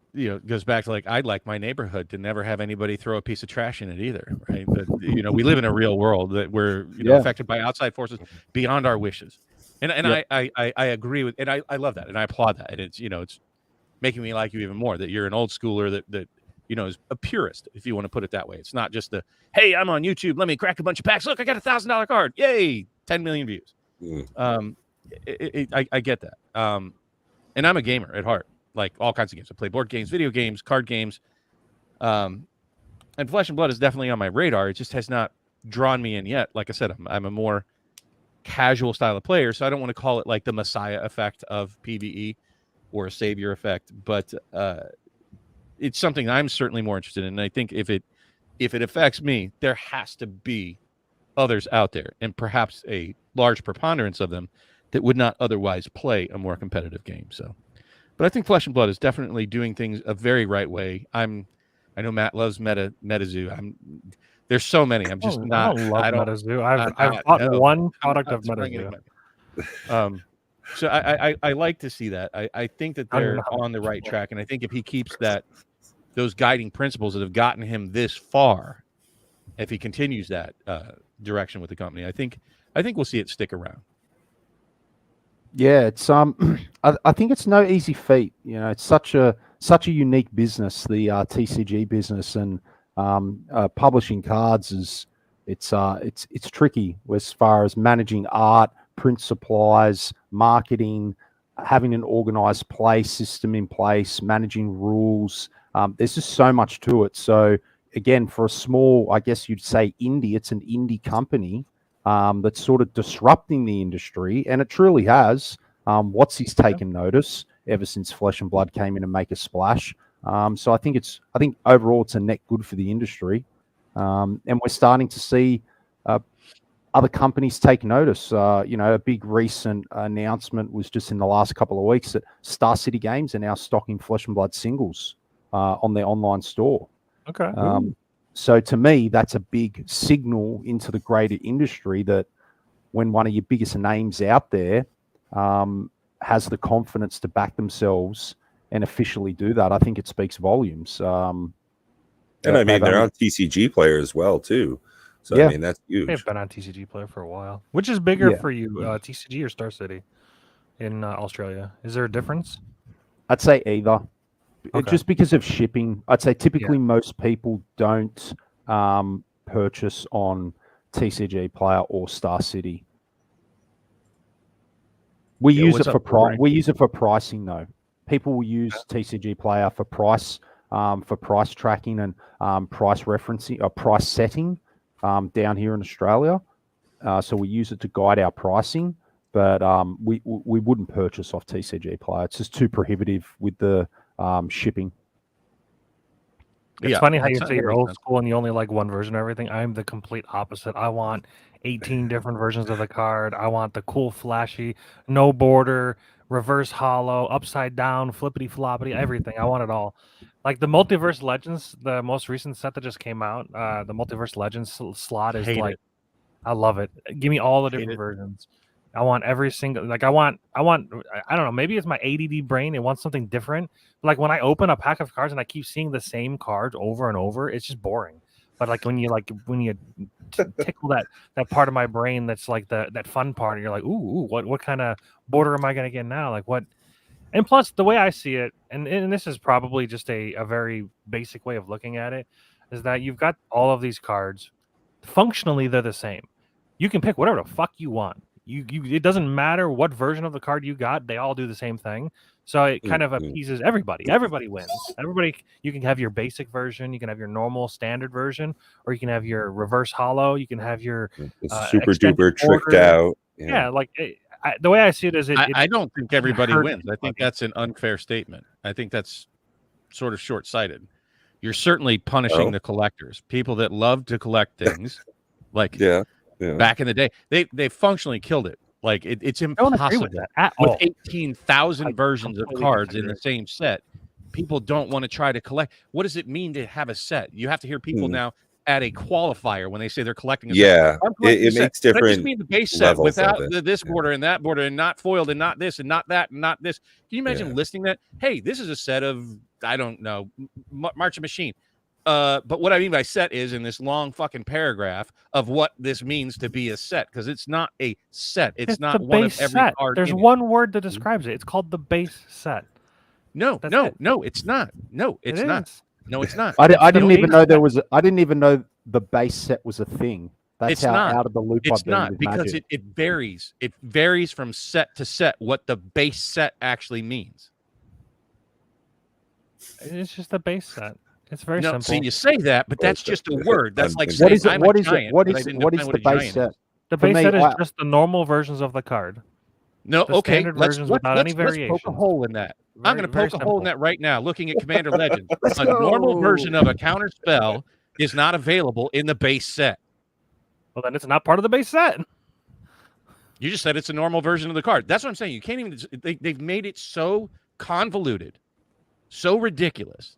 goes back to I'd like my neighborhood to never have anybody throw a piece of trash in it either, right? But we live in a real world that we're affected by outside forces beyond our wishes, and I agree with, and I love that, and I applaud that, and it's making me like you even more, that you're an old schooler that is a purist, if you want to put it that way. It's not just hey, I'm on YouTube, let me crack a bunch of packs. Look, I got $1,000 card. Yay, 10 million views. I get that. And I'm a gamer at heart, like all kinds of games. I play board games, video games, card games. And Flesh and Blood is definitely on my radar. It just has not drawn me in yet. Like I said, I'm a more casual style of player, so I don't want to call it like the Messiah effect of PvE or a savior effect, but it's something I'm certainly more interested in. And I think if it affects me, there has to be others out there, and perhaps a large preponderance of them that would not otherwise play a more competitive game. So, but I think Flesh and Blood is definitely doing things a very right way. I know Matt loves MetaZoo. There's so many. I'm just not. I don't love MetaZoo. I've bought one product of MetaZoo. So I like to see that. I think that they're on the right track, and I think if he keeps those guiding principles that have gotten him this far, if he continues that direction with the company, I think we'll see it stick around. Yeah, it's I think it's no easy feat. It's such a unique business, the TCG business, and publishing cards it's tricky as far as managing art, print supplies, marketing, having an organized play system in place, managing rules. There's just so much to it. So again, for a small, I guess you'd say indie, it's an indie company that's sort of disrupting the industry, and it truly has. He's taken notice ever since Flesh and Blood came in and make a splash. So I think overall it's a net good for the industry, and we're starting to see other companies take notice. A big recent announcement was just in the last couple of weeks that Star City Games are now stocking Flesh and Blood singles on their online store. Okay. So to me, that's a big signal into the greater industry that when one of your biggest names out there has the confidence to back themselves and officially do that, I think it speaks volumes. And I mean, they're on TCG Player as well, too. So, I mean, that's huge. They've been on TCG Player for a while. Which is bigger for you, TCG or Star City in Australia? Is there a difference? I'd say either. Just because of shipping. I'd say typically most people don't purchase on TCG Player or Star City. We use it for pricing, though. People will use TCG Player for price tracking and price referencing or price setting down here in Australia. So we use it to guide our pricing, but we wouldn't purchase off TCG Player. It's just too prohibitive with the shipping. It's funny how you say you're old school and you only like one version of everything. I'm the complete opposite. I want 18 different versions of the card. I want the cool, flashy, no border, reverse hollow, upside down, flippity floppity, everything. I want it all. Like the Multiverse Legends, the most recent set that just came out, the Multiverse Legends slot is I love it. Give me all the different versions. I want every single, I don't know, maybe it's my ADD brain. It wants something different. Like when I open a pack of cards and I keep seeing the same cards over and over, it's just boring. But when you tickle that part of my brain that's like that fun part, and you're like, ooh, what kind of border am I going to get now? Like what? And plus, the way I see it, and this is probably just a very basic way of looking at it, is that you've got all of these cards. Functionally, they're the same. You can pick whatever the fuck you want. It doesn't matter what version of the card you got. They all do the same thing. So it kind of appeases everybody. Everybody wins. You can have your basic version. You can have your normal standard version, or you can have your reverse hollow. You can have your super duper tricked out. Yeah, the way I see it is I don't think everybody wins. I think that's an unfair statement. I think that's sort of short-sighted. You're certainly punishing the collectors, people that love to collect things. Back in the day, they functionally killed it. Like it's impossible with 18,000 versions of cards in the same set. People don't want to try to collect. What does it mean to have a set? You have to hear people now add a qualifier when they say they're collecting a set. It makes different. That just mean the base set without this border and that border and not foiled and not this and not that and not this. Can you imagine listing that? Hey, this is a set of, I don't know, March of Machine. But what I mean by set is in this long fucking paragraph of what this means to be a set, because it's not a set. It's not one of every card. There's one word that describes it. It's called the base set. No, it's not. No, it's not. No, it's not. I didn't even know there was. I didn't even know the base set was a thing. That's how out of the loop I've been. It's not, because it varies. It varies from set to set what the base set actually means. It's just the base set. It's very simple. See, you say that, but that's just a word. That's like what saying what is the base set? The base set is just the normal versions of the card. No, okay. Let's poke a hole in that. I'm going to poke a hole in that right now. Looking at Commander Legends, a normal version of a counter spell is not available in the base set. Well, then it's not part of the base set. You just said it's a normal version of the card. That's what I'm saying. You can't even. They've made it so convoluted, so ridiculous,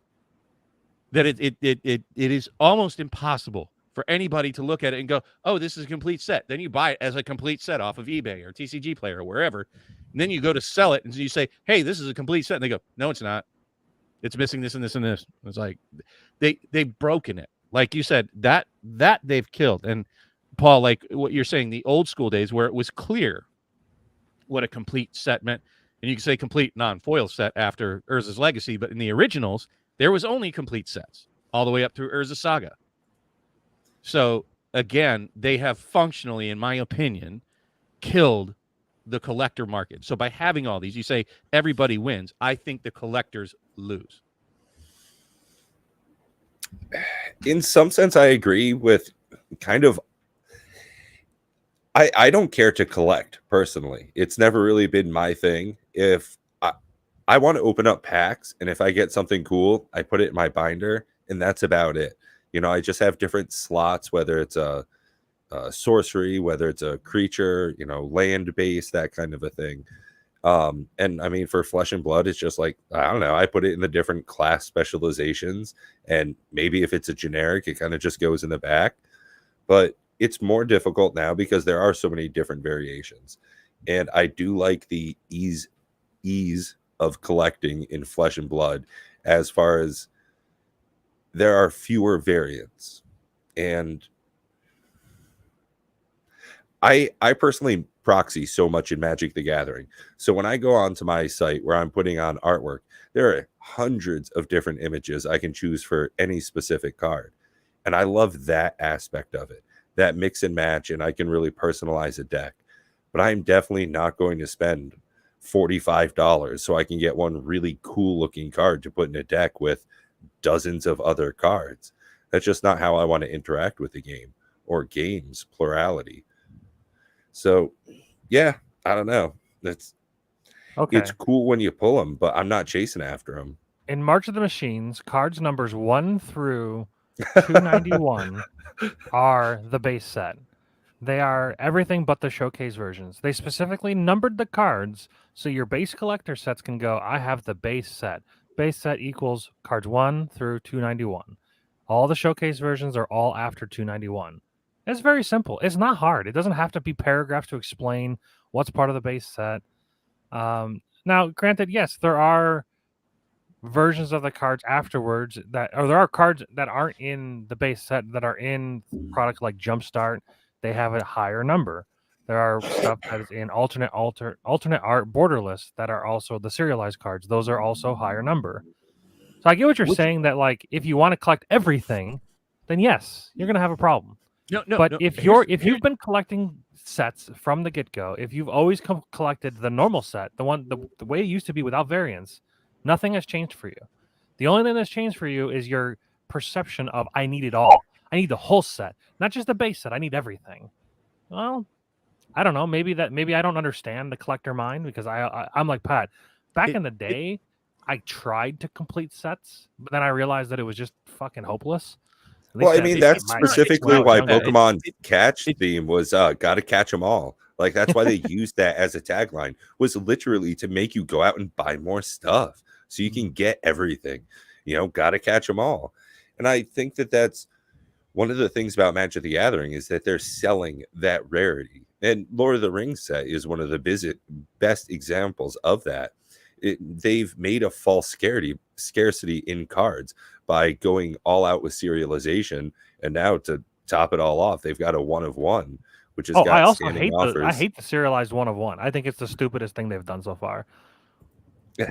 that it is almost impossible for anybody to look at it and go, oh, this is a complete set. Then you buy it as a complete set off of eBay or TCG Player or wherever. And then you go to sell it and you say, hey, this is a complete set. And they go, no, it's not. It's missing this and this and this. It's like they've broken it. Like you said, that they've killed. And Paul, like what you're saying, the old school days where it was clear what a complete set meant. And you can say complete non-foil set after Urza's Legacy, but in the originals, there was only complete sets all the way up through Urza Saga. So, again, they have functionally, in my opinion, killed the collector market. So by having all these, you say everybody wins. I think the collectors lose. In some sense, I agree with kind of... I don't care to collect, personally. It's never really been my thing. If I want to open up packs, and if I get something cool, I put it in my binder, and that's about it. You know, I just have different slots, whether it's a sorcery, whether it's a creature, land based, that kind of a thing. And I mean, for Flesh and Blood, it's just like, I don't know, I put it in the different class specializations, and maybe if it's a generic, it kind of just goes in the back. But it's more difficult now because there are so many different variations. And I do like the ease of collecting in Flesh and Blood, as far as there are fewer variants. And I personally proxy so much in Magic the Gathering. So when I go onto my site where I'm putting on artwork, there are hundreds of different images I can choose for any specific card. And I love that aspect of it, that mix and match, and I can really personalize a deck. But I'm definitely not going to spend $45 so I can get one really cool looking card to put in a deck with dozens of other cards. That's just not how I want to interact with the game, or games, plurality. So, yeah, I don't know. It's cool when you pull them, but I'm not chasing after them. In March of the Machines, cards numbers 1 through 291 are the base set. They are everything but the showcase versions. They specifically numbered the cards so your base collector sets can go, I have the base set. Base set equals cards 1 through 291. All the showcase versions are all after 291. It's very simple. It's not hard. It doesn't have to be paragraphs to explain what's part of the base set. Now, granted, yes, there are versions of the cards afterwards there are cards that aren't in the base set that are in product like Jumpstart. They have a higher number. There are stuff that is in alternate art borderless that are also the serialized cards. Those are also higher number. So I get what you're saying, that like if you want to collect everything, then yes, you're gonna have a problem. But if you've been collecting sets from the get-go, if you've always collected the normal set, the way it used to be without variants, nothing has changed for you. The only thing that's changed for you is your perception of, I need it all. I need the whole set, not just the base set. I need everything. Well, I don't know. Maybe I don't understand the collector mind, because I'm like Pat. Back in the day, I tried to complete sets, but then I realized that it was just fucking hopeless. Well, I mean, that's specifically why Pokemon Catch theme was gotta catch them all. Like, that's why they used that as a tagline, was literally to make you go out and buy more stuff so you can get everything. Gotta catch them all. And I think that that's one of the things about Magic the Gathering, is that they're selling that rarity. And Lord of the Rings set is one of the best examples of that. They've made a false scarcity in cards by going all out with serialization, and now to top it all off, they've got a 1 of 1, which is I also hate the serialized 1 of 1. I think it's the stupidest thing they've done so far.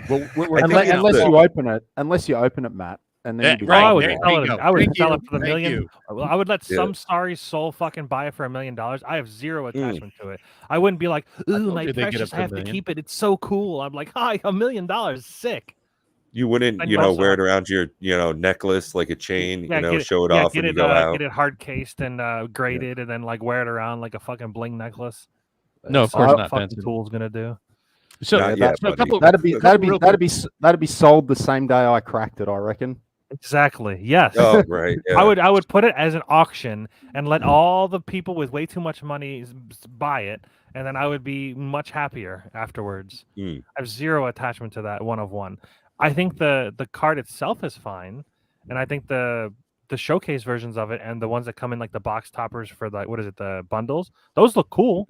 Well, unless you open it, Matt, and then I would sell it for the million. I would let some sorry soul fucking buy it for $1 million. I have zero attachment to it. I wouldn't be like, ooh, my precious, I have to keep it. It's so cool. I'm like, hi, $1 million, sick. You wouldn't, wear it around your, necklace like a chain, show it off when you go out. Get it hard cased and graded, and then like wear it around like a fucking bling necklace. No, of course not. Fucking Tool's gonna do. So that'd be sold the same day I cracked it, I reckon. Exactly. Yes. Oh, right. Yeah. I would put it as an auction and let all the people with way too much money buy it, and then I would be much happier afterwards. I have zero attachment to that 1 of 1. I think the card itself is fine, and I think the showcase versions of it and the ones that come in like the box toppers for the bundles, those look cool.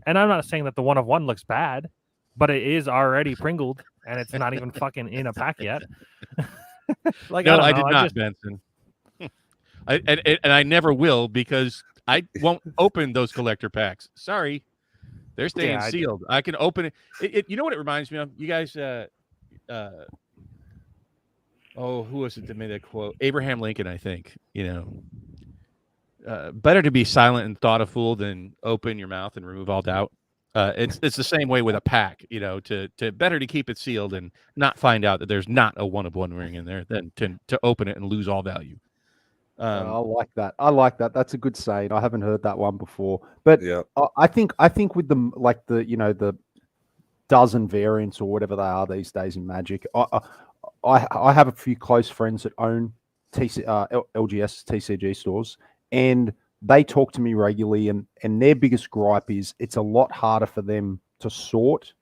And I'm not saying that the 1 of 1 looks bad, but it is already pringled and it's not even fucking in a pack yet. I did not, Benson. And I never will, because I won't open those collector packs. Sorry, they're staying sealed. I can open it. You know what it reminds me of? You guys. Who was it that made that quote? Abraham Lincoln, I think. Better to be silent and thought a fool than open your mouth and remove all doubt. It's the same way with a pack. To better to keep it sealed and not find out that there's not a 1 of 1 ring in there than to open it and lose all value. I like that. That's a good saying. I haven't heard that one before. But yeah. I think with the dozen variants or whatever they are these days in Magic, I have a few close friends that own LGS TCG stores, and they talk to me regularly, and their biggest gripe is it's a lot harder for them to sort,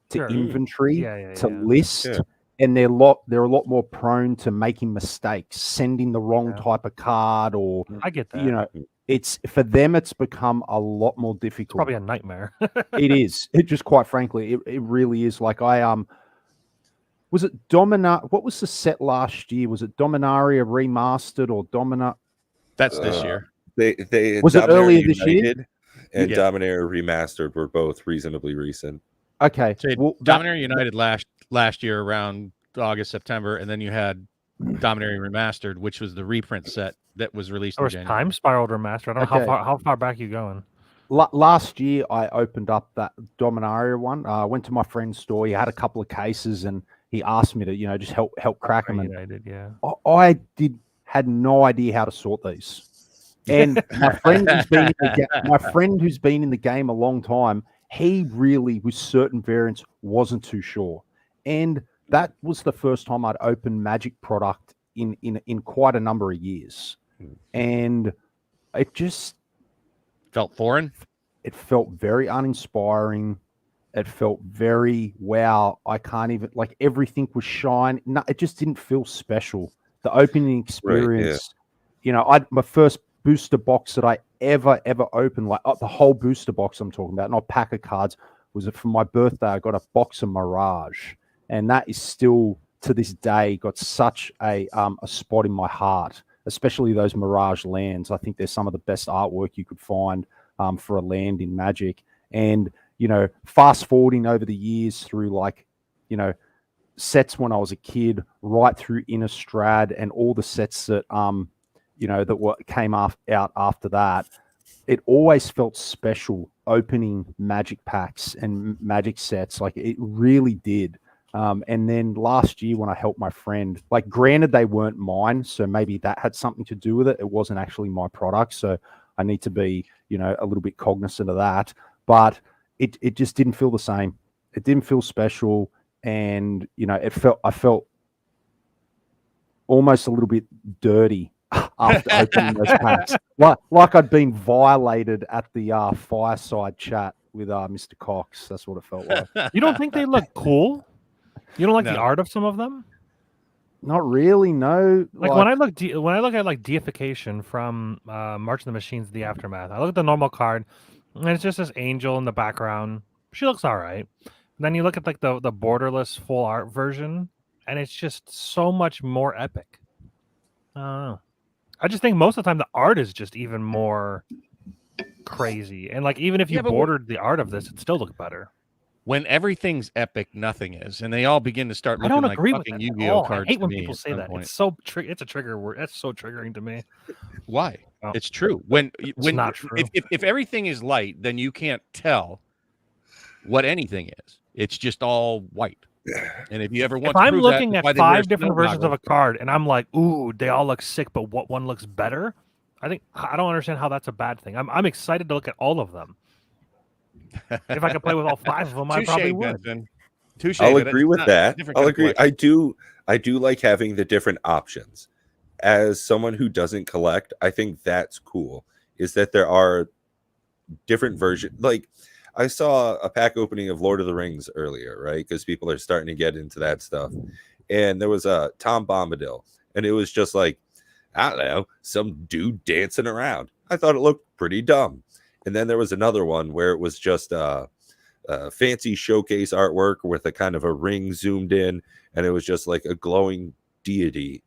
to Sure. inventory, to Yeah. list, Yeah. and they're a lot more prone to making mistakes, sending the wrong Yeah. type of card, or I get that. you know, it's for them. It's become a lot more It's difficult. probably a nightmare. It is. It just quite frankly, it really is. Like was it Domina? What was the set last year? Was it Dominaria remastered or Domina? That's this year. They Was it Dominaria earlier this year? United and Yeah. Dominaria Remastered were both reasonably recent. Okay, So well, Dominaria United last year around August, September, and then you had Dominaria Remastered, which was the reprint set that was released There in was January. Time Spiral Remastered. I don't know Okay. how far back you going. last year I opened up that Dominaria one. I went to my friend's store. He had a couple of cases, and he asked me to, just help crack them. And United, yeah. I had no idea how to sort these. And my friend who's been in the game a long time, he really, with certain variants, wasn't too sure. And that was the first time I'd opened Magic product in quite a number of years. And it just Felt foreign. It felt very uninspiring. It felt very, wow, I can't even, like, everything was shine. No, it just didn't feel special. The opening experience, my first booster box that I ever opened, like the whole booster box I'm talking about, not pack of cards, was for my birthday. I got a box of Mirage, and that is still to this day got such a spot in my heart, especially those Mirage lands. I think they're some of the best artwork you could find for a land in Magic. And fast forwarding over the years through, like, sets when I was a kid, right through Innistrad and all the sets that that came out after that, it always felt special opening Magic packs and Magic sets. Like, it really did. And then last year when I helped my friend, like, granted they weren't mine, so maybe that had something to do with it. It wasn't actually my product, so I need to be, a little bit cognizant of that. But it just didn't feel the same. It didn't feel special, and I felt almost a little bit dirty after opening those packs, like I'd been violated at the fireside chat with Mr. Cox. That's what it felt like. You don't think they look cool? You don't like No. the art of some of them? Not really, no. Like when I look at like deification from March of the Machines, The Aftermath, I look at the normal card, and it's just this angel in the background. She looks all right. Then you look at like the borderless full art version, and it's just so much more epic. I don't know. I just think most of the time the art is just even more crazy, and like even if you bordered the art of this, it still look better. When everything's epic, nothing is, and they all begin to start I looking don't like agree with fucking that Yu-Gi-Oh at all. I cards. hate when to me people at say some that. point. It's a trigger word. That's so triggering to me. Why? Oh. It's true. When not true. If everything is light, then you can't tell what anything is. It's just all white. And if you ever want If to I'm prove looking that, at 5 different versions of a card and I'm like, ooh, they all look sick, but what one looks better? I don't understand how that's a bad thing. I'm excited to look at all of them. If I could play with all 5 of them, I probably would. Touché, I'll but agree it's with not that. a different I'll kind of agree. collection. I do like having the different options. As someone who doesn't collect, I think that's cool. Is that there are different versions. Like, I saw a pack opening of Lord of the Rings earlier, right? Because people are starting to get into that stuff. And there was a Tom Bombadil, and it was just like, I don't know, some dude dancing around. I thought it looked pretty dumb. And then there was another one where it was just fancy showcase artwork with a kind of a ring zoomed in, and it was just like a glowing deity,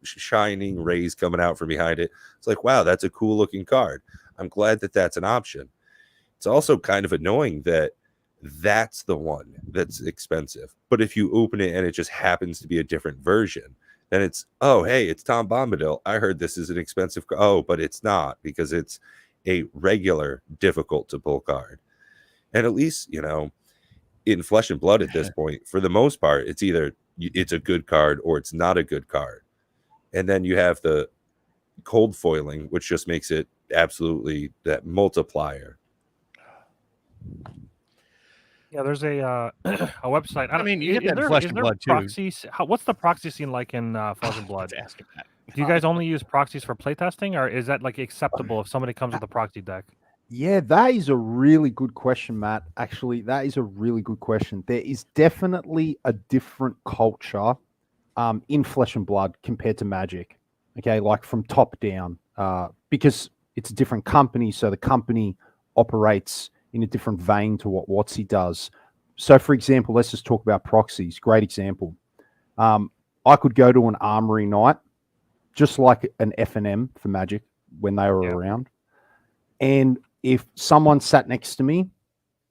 shining rays coming out from behind it. It's like, wow, that's a cool looking card. I'm glad that that's an option. It's also kind of annoying that that's the one that's expensive. But if you open it and it just happens to be a different version, then it's, oh, hey, it's Tom Bombadil. I heard this is an expensive card. Oh, but it's not, because it's a regular, difficult to pull card. And at least, in Flesh and Blood at this point, for the most part, it's either it's a good card or it's not a good card. And then you have the cold foiling, which just makes it absolutely that multiplier. Yeah, there's a website. I mean, you get that in Flesh and Blood, too. What's the proxy scene like in Flesh and Blood? Do you guys only use proxies for playtesting, or is that like acceptable if somebody comes with a proxy deck? Yeah, that is a really good question, Matt. Actually, that is a really good question. There is definitely a different culture in Flesh and Blood compared to Magic. Okay, like from top down, because it's a different company, so the company operates in a different vein to what WotC does. So, for example, let's just talk about proxies. Great example. I could go to an armory night, just like an F&M for Magic when they were around, and if someone sat next to me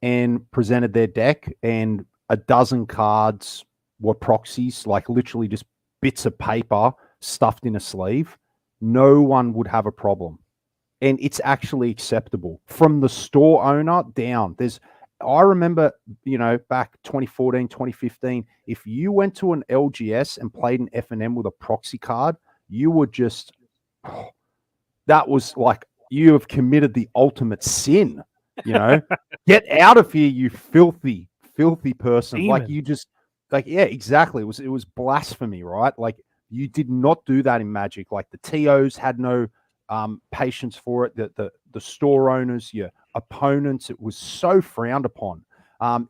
and presented their deck and a dozen cards were proxies, like literally just bits of paper stuffed in a sleeve, no one would have a problem. And it's actually acceptable from the store owner down. I remember, back 2014, 2015, if you went to an LGS and played an F&M with a proxy card, you were just, that was like, you have committed the ultimate sin, get out of here, you filthy person. Demon. Like you just yeah, exactly. It was blasphemy, right? Like you did not do that in Magic. Like the TOs had no patience for it. The store owners, your opponents, it was so frowned upon.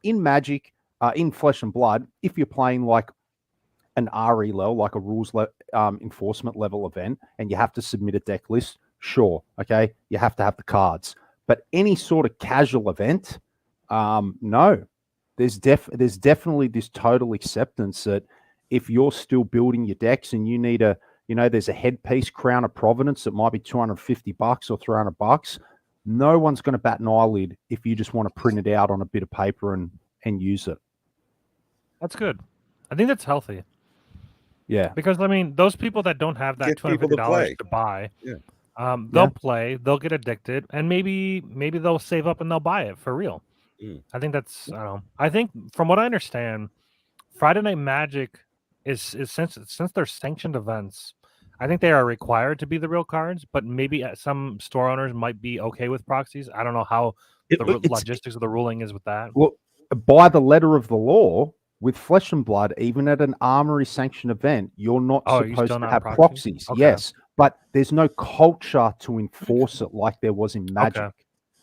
In Magic, in Flesh and Blood, if you're playing like an RE level, like a rules enforcement level event, and you have to submit a deck list, sure, okay, you have to have the cards. But any sort of casual event, no. There's definitely this total acceptance that if you're still building your decks and you need there's a headpiece, Crown of Providence that might be $250 or $300, no one's going to bat an eyelid if you just want to print it out on a bit of paper and use it. That's good. I think that's healthy. Yeah. Because, I mean, those people that don't have that $250 to buy, they'll play, they'll get addicted, and maybe they'll save up and they'll buy it for real. I think that's, I don't know. I think from what I understand, Friday Night Magic is since they're sanctioned events, I think they are required to be the real cards, but maybe some store owners might be okay with proxies. I don't know how the logistics of the ruling is with that. Well, by the letter of the law, with Flesh and Blood, even at an armory sanctioned event, you're not supposed to have proxies. Okay. Yes, but there's no culture to enforce it like there was in Magic.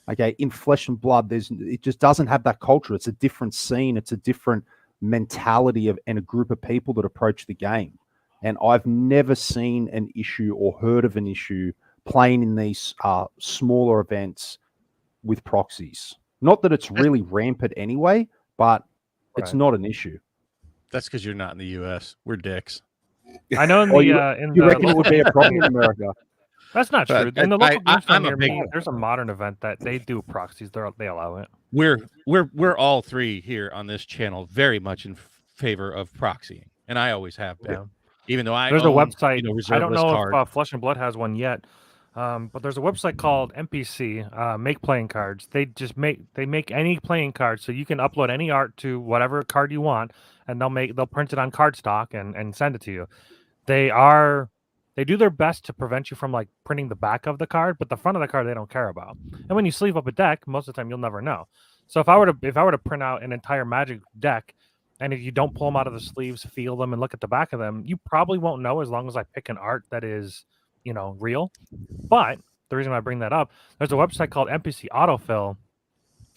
Okay, in Flesh and Blood, it just doesn't have that culture. It's a different scene. It's a different mentality and a group of people that approach the game. And I've never seen an issue or heard of an issue playing in these smaller events with proxies. Not that it's really rampant anyway, but it's not an issue. That's because you're not in the U.S. We're dicks. I know you reckon it would be a problem in America? That's not true. In the local game store near me, there's a modern event that they do proxies. They allow it. We're all three here on this channel very much in favor of proxying, and I always have been. Yeah. Even though there's a website. I don't know if Flesh and Blood has one yet, but there's a website called NPC. Make playing cards. They make any playing card, so you can upload any art to whatever card you want, and they'll print it on cardstock and send it to you. They do their best to prevent you from like printing the back of the card, but the front of the card they don't care about. And when you sleeve up a deck, most of the time you'll never know. So if I were to print out an entire Magic deck, and if you don't pull them out of the sleeves, feel them, and look at the back of them, you probably won't know as long as I pick an art that is, real. But the reason why I bring that up, there's a website called NPC Autofill,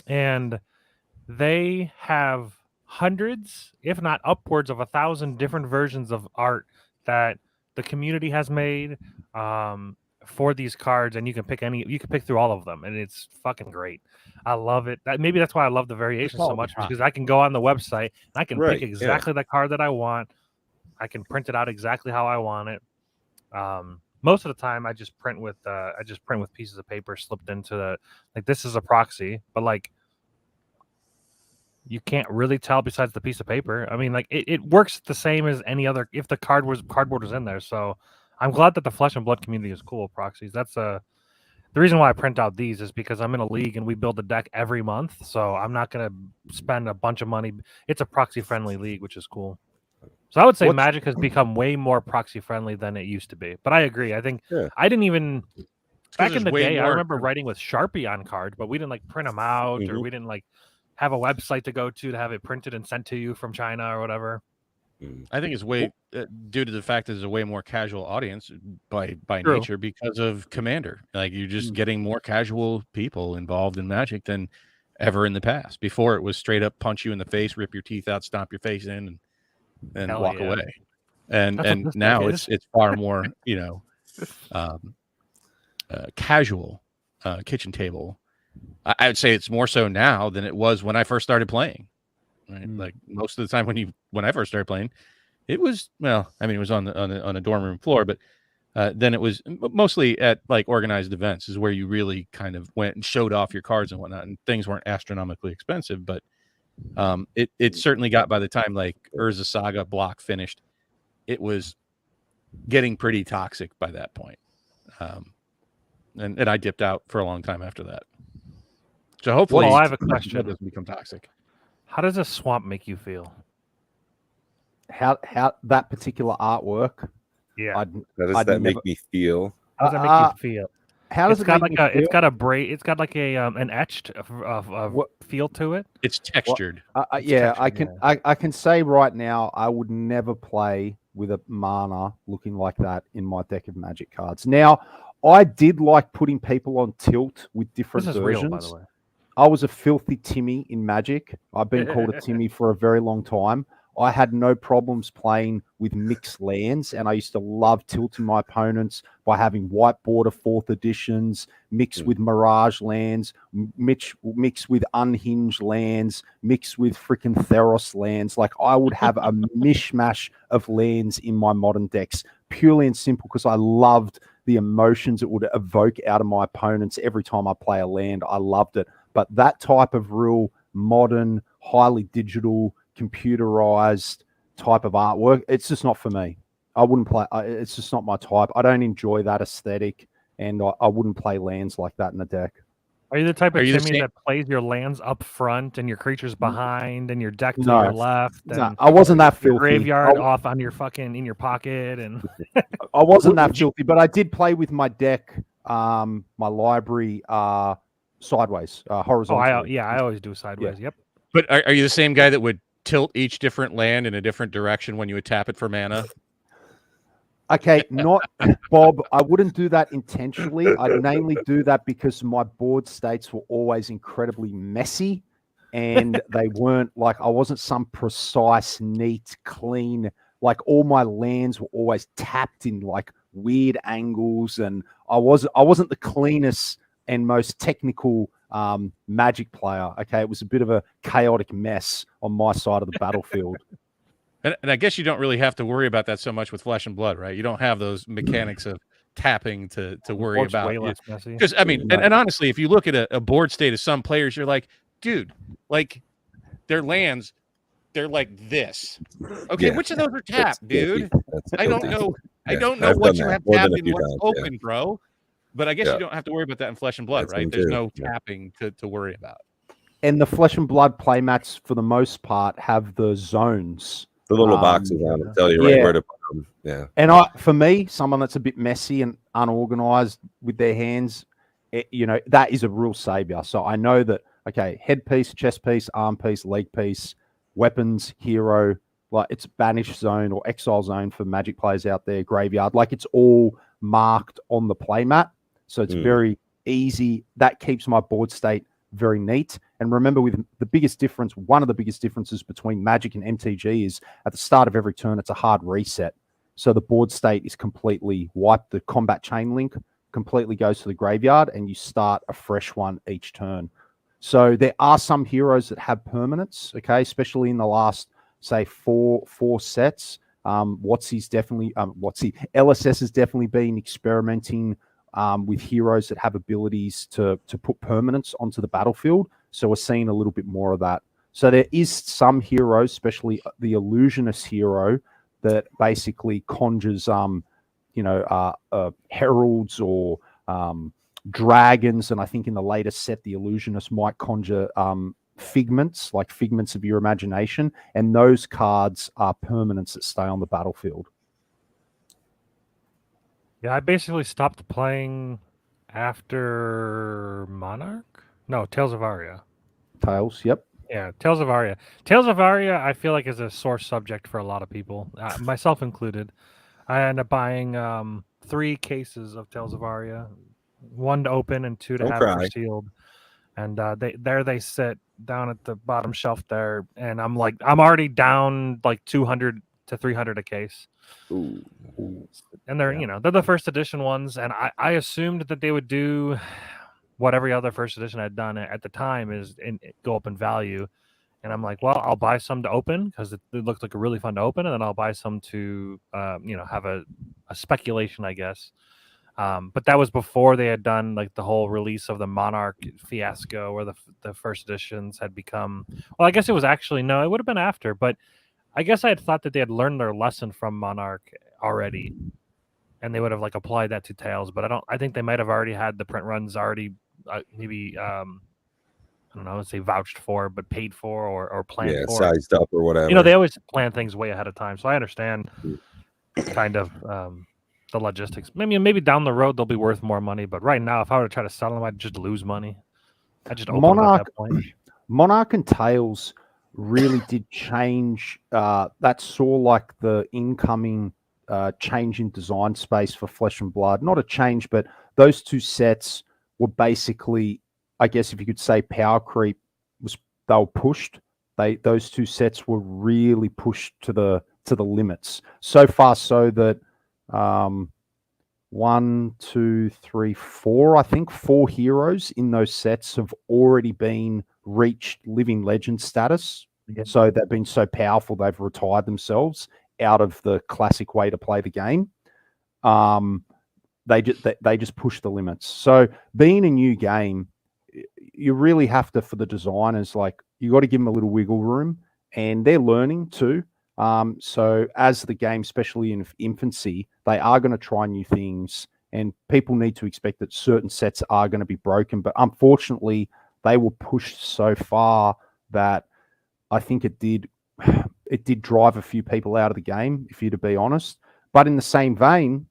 and they have hundreds, if not upwards of 1,000 different versions of art that the community has made for these cards, and you can pick through all of them, and it's fucking great. I love it. Maybe that's why I love the variation so much, because I can go on the website and I can pick exactly the card that I want. I can print it out exactly how I want it. Most of the time, I just print with pieces of paper slipped into this is a proxy, but like you can't really tell besides the piece of paper. I mean, like it works the same as any other if the cardboard was in there. So I'm glad that the Flesh and Blood community is cool with proxies. That's the reason why I print out these is because I'm in a league and we build a deck every month. So I'm not going to spend a bunch of money. It's a proxy friendly league, which is cool. So I would say Magic has become way more proxy friendly than it used to be. But I agree. I think I didn't even back in the day. I remember writing with Sharpie on cards, but we didn't like print them out or we didn't like have a website to go to have it printed and sent to you from China or whatever. I think it's way due to the fact that there's a way more casual audience by True. nature because of Commander. Like you're just getting more casual people involved in Magic than ever in the past. Before it was straight up punch you in the face, rip your teeth out, stomp your face in, and Hell walk yeah. away. And That's what this now is. it's far more casual kitchen table. I would say it's more so now than it was when I first started playing. Right, like most of the time when I first started playing, it was it was on a dorm room floor, but then it was mostly at like organized events is where you really kind of went and showed off your cards and whatnot, and things weren't astronomically expensive, but it certainly got by the time like Urza Saga block finished, it was getting pretty toxic by that point. And I dipped out for a long time after that. So hopefully, I have a question. That doesn't become toxic. How does a swamp make you feel? How that particular artwork? Yeah. How does that make me feel? How does that make you feel? How does It's it got make like me a feel? it's got a it's got like a an etched feel to it. It's textured. Yeah, textured, I can say right now I would never play with a mana looking like that in my deck of Magic cards. Now, I did like putting people on tilt with different This is versions. real, by the way. I was a filthy Timmy in Magic. I've been called a Timmy for a very long time. I had no problems playing with mixed lands, and I used to love tilting my opponents by having white border 4th editions mixed with Mirage lands, mixed with unhinged lands, mixed with freaking Theros lands. Like I would have a mishmash of lands in my modern decks, purely and simple because I loved the emotions it would evoke out of my opponents every time I play a land. I loved it. But that type of real modern, highly digital, computerized type of artwork, it's just not for me. I wouldn't play. It's just not my type. I don't enjoy that aesthetic, and I wouldn't play lands like that in the deck. Are you the type of Are you the Timmy same- that plays your lands up front and your creatures behind and your deck to No. your left? No, And I wasn't that your filthy. graveyard off on your fucking in your pocket and I wasn't that filthy, but I did play with my deck, my library, sideways, horizontally. I always do sideways. Yep. But are you the same guy that would tilt each different land in a different direction when you would tap it for mana? Okay, not Bob. I wouldn't do that intentionally. I'd mainly do that because my board states were always incredibly messy, and they weren't like I wasn't some precise, neat, clean. Like all my lands were always tapped in like weird angles, and I wasn't the cleanest and most technical Magic player. Okay, it was a bit of a chaotic mess on my side of the battlefield. And I guess you don't really have to worry about that so much with Flesh and Blood, right? You don't have those mechanics of tapping to worry Board's about. way less messy. Because I mean, and honestly, if you look at a board state of some players, you're like, dude, like their lands, they're like this. Okay, Yeah. which of those are tapped, dude? I don't know. I don't know I've what done you that have more than tapped a and few what's times, open, bro. But I guess Yeah. you don't have to worry about that in Flesh and Blood, That's right? me There's too. no Yeah. tapping to worry about. And the Flesh and Blood playmats, for the most part, have the zones. The little boxes on it tell you right where to put them. Yeah. And for me, someone that's a bit messy and unorganized with their hands, that is a real savior. So I know that, okay, headpiece, chest piece, arm piece, leg piece, weapons, hero, like it's banish zone or exile zone for Magic players out there, graveyard, like it's all marked on the playmat. So it's very easy. That keeps my board state very neat. And remember, with the biggest difference, one of the biggest differences between Magic and MTG is at the start of every turn, it's a hard reset. So the board state is completely wiped. The combat chain link completely goes to the graveyard, and you start a fresh one each turn. So there are some heroes that have permanence, okay, especially in the last, say, four sets. LSS has definitely been experimenting with heroes that have abilities to put permanence onto the battlefield. So we're seeing a little bit more of that. So there is some heroes, especially the illusionist hero, that basically conjures, heralds or dragons. And I think in the latest set, the illusionist might conjure figments, like figments of your imagination. And those cards are permanents that stay on the battlefield. Yeah, I basically stopped playing after Monarch. No, Tales of Aria. Tails, yep. Yeah, Tales of Aria. Tales of Aria, I feel like is a sore subject for a lot of people, myself included. I ended up buying 3 cases of Tales of Aria, 1 to open and 2 to Don't have for cry. sealed. And they sit down at the bottom shelf there, and I'm already down like 200 to 300 a case. Ooh. And they're they're the first edition ones, and I assumed that they would do what every other first edition had done at the time is go up in value. And I'm like, well, I'll buy some to open because it looked like a really fun to open, and then I'll buy some to have a speculation, I guess. But that was before they had done like the whole release of the Monarch fiasco, where the first editions had become. Well, I guess it was actually no, it would have been after, but I guess I had thought that they had learned their lesson from Monarch already, and they would have like applied that to Tales. But I think they might have already had the print runs already maybe I don't know, let's say vouched for, but paid for or planned for. Sized up or whatever. They always plan things way ahead of time, so I understand kind of the logistics. Maybe down the road they'll be worth more money, but right now, if I were to try to sell them, I'd just lose money. I just open them at that point. Monarch and Tales really did change. That saw like the incoming change in design space for Flesh and Blood. Not a change, but those 2 sets were basically, I guess if you could say, power creep they were pushed. Those 2 sets were really pushed to the limits. So far so that 1, 2, 3, 4, I think 4 heroes in those sets have already been reached living legend status. Yeah. So they've been so powerful they've retired themselves out of the classic way to play the game. They just push the limits. So being a new game, you really have to, for the designers, like you got to give them a little wiggle room, and they're learning too. So as the game, especially in infancy, they are going to try new things, and people need to expect that certain sets are going to be broken. But unfortunately, they were pushed so far that I think it did drive a few people out of the game, if you're to be honest. But in the same vein,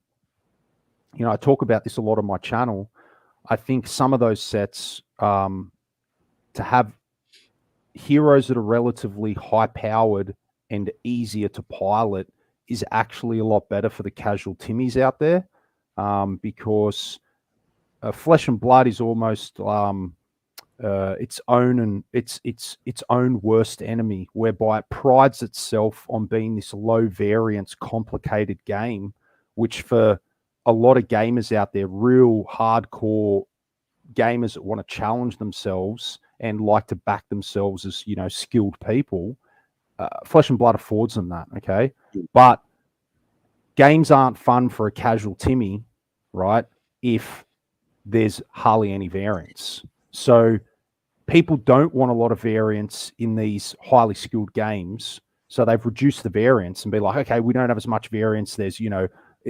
I talk about this a lot on my channel. I think some of those sets, to have heroes that are relatively high-powered and easier to pilot, is actually a lot better for the casual Timmies out there, because Flesh and Blood is almost its own worst enemy, whereby it prides itself on being this low variance, complicated game, which for a lot of gamers out there, real hardcore gamers that want to challenge themselves and like to back themselves as skilled people, Flesh and Blood affords them that. Okay, but games aren't fun for a casual Timmy, right? If there's hardly any variance. So people don't want a lot of variance in these highly skilled games. So they've reduced the variance and be like, okay, we don't have as much variance. There's,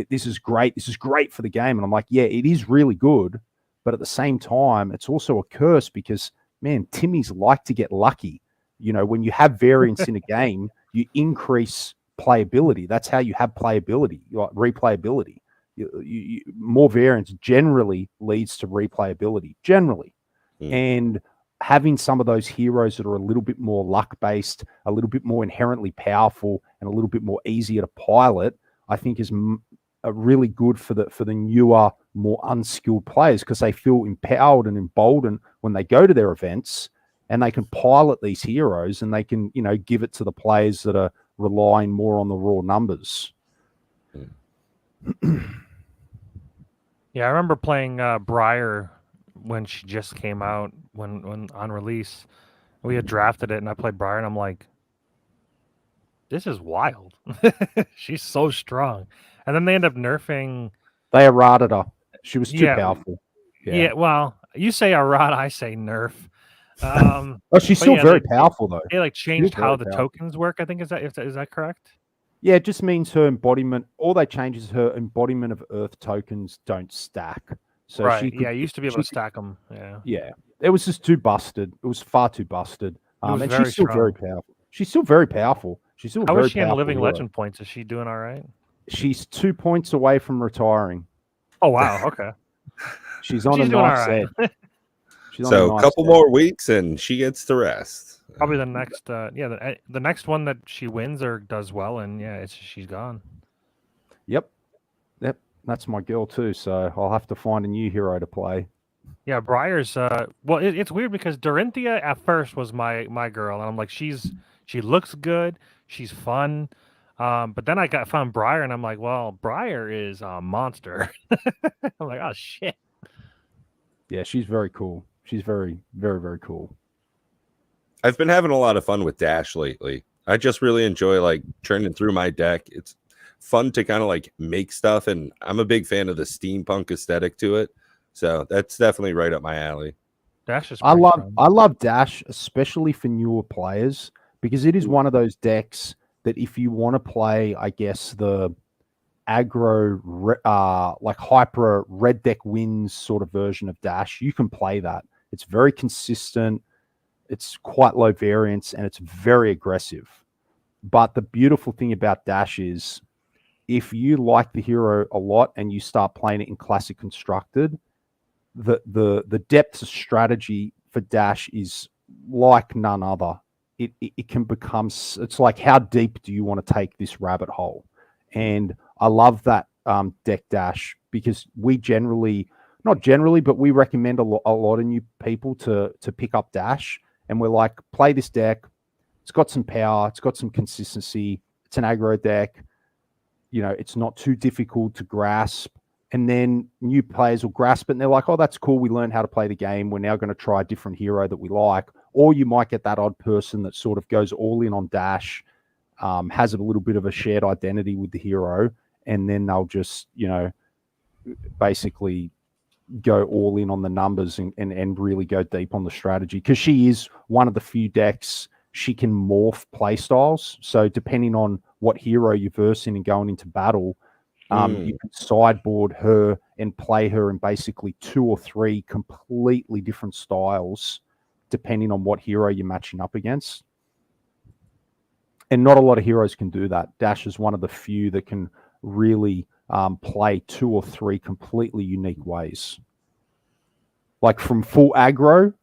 this is great. This is great for the game. And I'm like, yeah, it is really good. But at the same time, it's also a curse because, man, Timmies like to get lucky. When you have variance in a game, you increase playability. That's how you have playability, like replayability. More variance generally leads to replayability, generally. And having some of those heroes that are a little bit more luck-based, a little bit more inherently powerful, and a little bit more easier to pilot, I think is really good for the newer, more unskilled players, because they feel empowered and emboldened when they go to their events and they can pilot these heroes and they can, give it to the players that are relying more on the raw numbers. Yeah, I remember playing Briar when she just came out, when on release. We had drafted it and I played Briar and I'm like, this is wild. She's so strong. And then they end up nerfing. They errated her. She was too powerful. Yeah, well, you say errata, I say nerf. She's still very powerful though. They changed how the tokens work, I think. Is that correct? Yeah, it just means her embodiment. All they change is her embodiment of Earth tokens don't stack. So right. She could, you used to be able to stack them. Yeah. It was just too busted. It was far too busted. And she's still strong. very powerful. She's still very powerful. She's still How very is she in living hero. legend points? Is she doing all right? She's 2 points away from retiring. Oh wow, okay. She's on a nice set. So a couple more weeks and she gets to rest. Probably the next, the next one that she wins or does well, and yeah, she's gone. Yep. That's my girl too. So I'll have to find a new hero to play. Yeah, Briar's. Well, it's weird because Dorinthia at first was my girl, and I'm like, she looks good, she's fun. But then I found Briar, and I'm like, well, Briar is a monster. I'm like, oh shit. Yeah, she's very cool. She's very, very, very cool. I've been having a lot of fun with Dash lately. I just really enjoy like churning through my deck. It's fun to kind of like make stuff, and I'm a big fan of the steampunk aesthetic to it. So that's definitely right up my alley. Dash is. I love Dash, especially for newer players, because it is one of those decks that if you want to play, I guess the aggro, like hyper red deck wins sort of version of Dash, you can play that. It's very consistent. It's quite low variance and it's very aggressive. But the beautiful thing about Dash is if you like the hero a lot and you start playing it in Classic Constructed, the depth of strategy for Dash is like none other. It can become, it's like, how deep do you want to take this rabbit hole? And I love that deck Dash, because we not generally, but we recommend a lot of new people to pick up Dash. And we're like, play this deck. It's got some power. It's got some consistency. It's an aggro deck. You know, it's not too difficult to grasp. And then new players will grasp it and they're like, oh, that's cool. We learned how to play the game. We're now going to try a different hero that we like. Or you might get that odd person that sort of goes all in on Dash, has a little bit of a shared identity with the hero. And then they'll just, basically go all in on the numbers and really go deep on the strategy, because she is one of the few decks she can morph play styles. So depending on what hero you're versing and going into battle, you can sideboard her and play her in basically 2 or 3 completely different styles depending on what hero you're matching up against. And not a lot of heroes can do that. Dash is one of the few that can really play 2 or 3 completely unique ways. Like from full aggro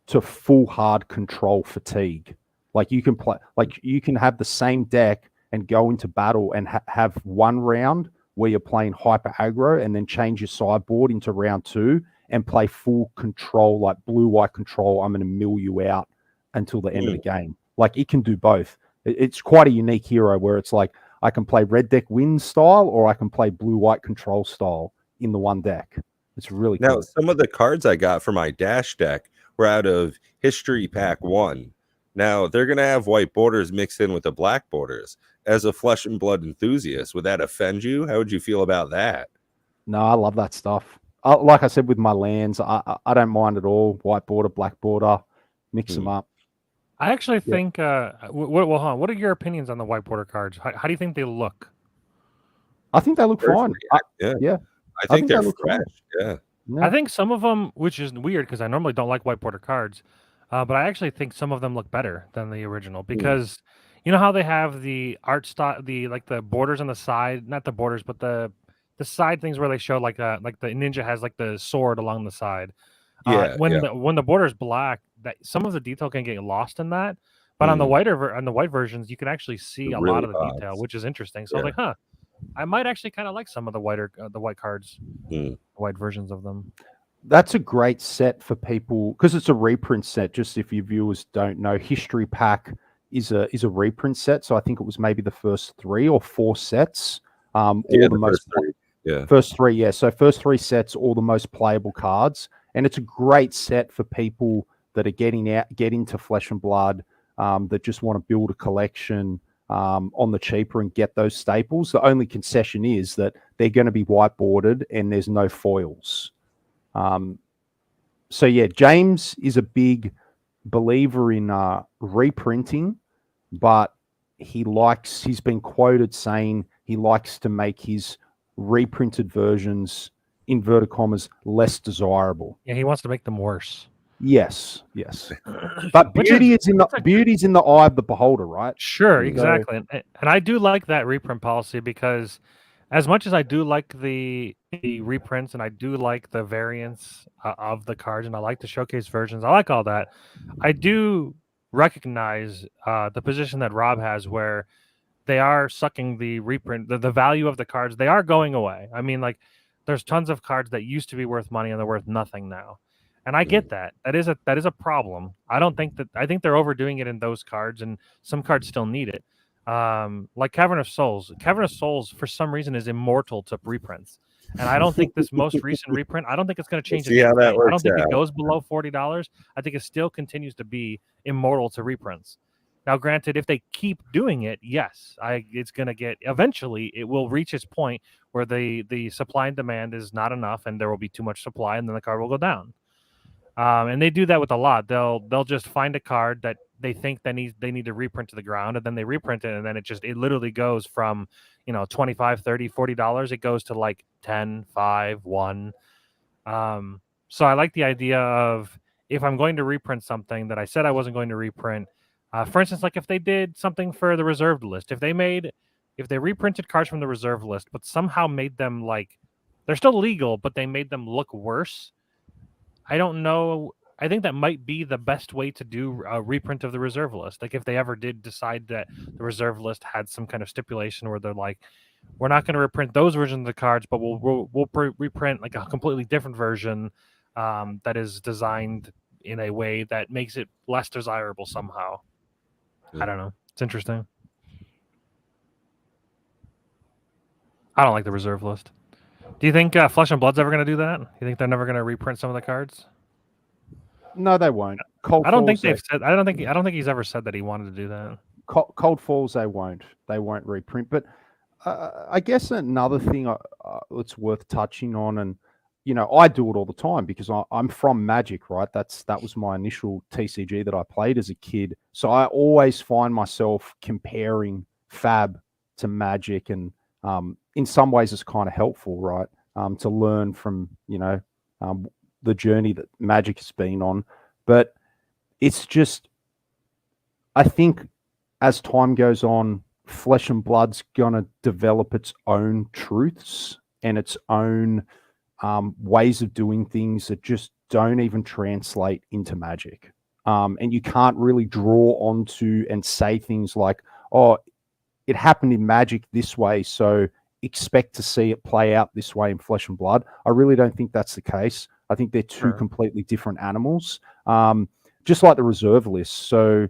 to full hard control fatigue. Like you can have the same deck and go into battle and have one round where you're playing hyper aggro and then change your sideboard into round 2 and play full control, like blue-white control. I'm going to mill you out until the end of the game. Like it can do both. It's quite a unique hero where it's like, I can play red deck win style or I can play blue-white control style in the one deck. It's really cool. Now, some of the cards I got for my Dash deck were out of History Pack 1. Now, they're going to have white borders mixed in with the black borders. As a Flesh and Blood enthusiast, would that offend you? How would you feel about that? No, I love that stuff. Like I said, with my lands, I don't mind at all. White border, black border, mix them up. I actually think, what are your opinions on the white border cards? How do you think they look? I think they look fine. Yeah. I think they're fresh. Yeah. I think some of them, which is weird because I normally don't like white border cards, but I actually think some of them look better than the original, because you know how they have the art style, the borders on the side, not the borders, but the side things where they show like the ninja has like the sword along the side. When the border is black, that some of the detail can get lost in that. But on the white versions, you can actually see a lot of the detail, which is interesting. So I was like, I might actually kind of like some of the white cards, the white versions of them. That's a great set for people because it's a reprint set. Just if your viewers don't know, History Pack is a reprint set. So I think it was maybe the first 3 or 4 sets. First three, yeah. So first 3 sets, all the most playable cards, and it's a great set for people that are get into Flesh and Blood, that just want to build a collection on the cheaper and get those staples. The only concession is that they're going to be whiteboarded and there's no foils. So yeah, James is a big believer in reprinting, but he's been quoted saying he likes to make his reprinted versions, inverted commas, less desirable. Yeah, he wants to make them worse. Yes. But beauty's in the eye of the beholder, right? Sure, exactly. And I do like that reprint policy, because as much as I do like the reprints and I do like the variants of the cards and I like the showcase versions, I like all that. I do recognize the position that Rob has, where they are sucking the reprint, the value of the cards. They are going away. I mean, like, there's tons of cards that used to be worth money and they're worth nothing now. And I get that. That is a problem. I think they're overdoing it in those cards, and some cards still need it. Like Cavern of Souls. Cavern of Souls, for some reason, is immortal to reprints. And I don't think this most recent reprint, I don't think it's going to change. See how that works I don't think out. it goes below $40. I think it still continues to be immortal to reprints. Now, granted, if they keep doing it, yes, it's going to get, eventually it will reach its point where the supply and demand is not enough, and there will be too much supply, and then the card will go down. And they do that with a lot. They'll just find a card that they think they need to reprint to the ground, and then they reprint it, and then it literally goes from, $25, $30, $40. It goes to like 10, 5, 1. So I like the idea of, if I'm going to reprint something that I said I wasn't going to reprint, for instance, like if they did something for the reserved list, if they reprinted cards from the reserve list, but somehow made them, like, they're still legal, but they made them look worse. I don't know. I think that might be the best way to do a reprint of the reserve list. Like, if they ever did decide that the reserve list had some kind of stipulation where they're like, we're not going to reprint those versions of the cards, but we'll reprint like a completely different version that is designed in a way that makes it less desirable somehow. I don't know. It's interesting. I don't like the reserve list. Do you think Flesh and Blood's ever going to do that? You think they're never going to reprint some of the cards? No, they won't. I don't think he's ever said that he wanted to do that. Cold Falls, they won't. They won't reprint. But I guess another thing it's worth touching on, and I do it all the time because I'm from Magic, right? That was my initial TCG that I played as a kid. So I always find myself comparing Fab to Magic, and in some ways it's kind of helpful, right? To learn from the journey that Magic has been on. But it's just, I think as time goes on, Flesh and Blood's gonna develop its own truths and its own ways of doing things that just don't even translate into Magic. And you can't really draw onto and say things like, oh, it happened in Magic this way, so expect to see it play out this way in Flesh and Blood. I really don't think that's the case. I think they're two completely different animals, just like the reserve list. So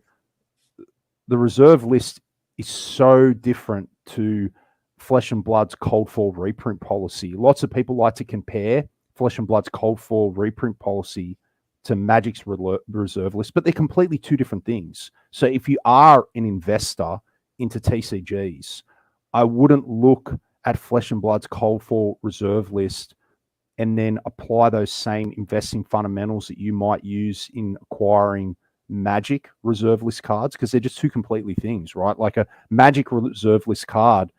the reserve list is so different to Flesh and Blood's cold foil reprint policy. Lots of people like to compare Flesh and Blood's cold foil reprint policy to Magic's reserve list, but they're completely two different things. So if you are an investor into TCGs, I wouldn't look at Flesh and Blood's cold foil reserve list and then apply those same investing fundamentals that you might use in acquiring Magic reserve list cards, because they're just two completely things, right? Like a Magic reserve list card,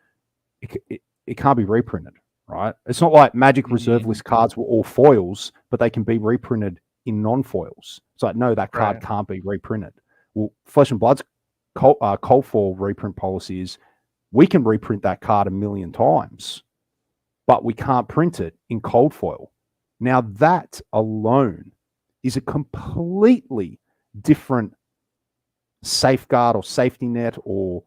it can't be reprinted, right? It's not like Magic reserve list cards were all foils, but they can be reprinted in non-foils. It's like, no, that card can't be reprinted. Well, Flesh and Blood's cold foil reprint policy is, we can reprint that card 1 million times, but we can't print it in cold foil. Now that alone is a completely different safeguard or safety net or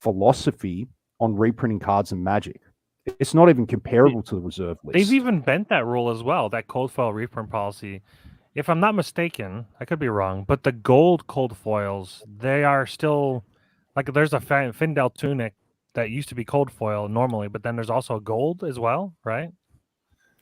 philosophy on reprinting cards in Magic. It's not even comparable to the reserve list. They've even bent that rule as well, that cold foil reprint policy. If I'm not mistaken, I could be wrong, but the gold cold foils, they are still, like, there's a Findel Tunic that used to be cold foil normally, but then there's also gold as well, right?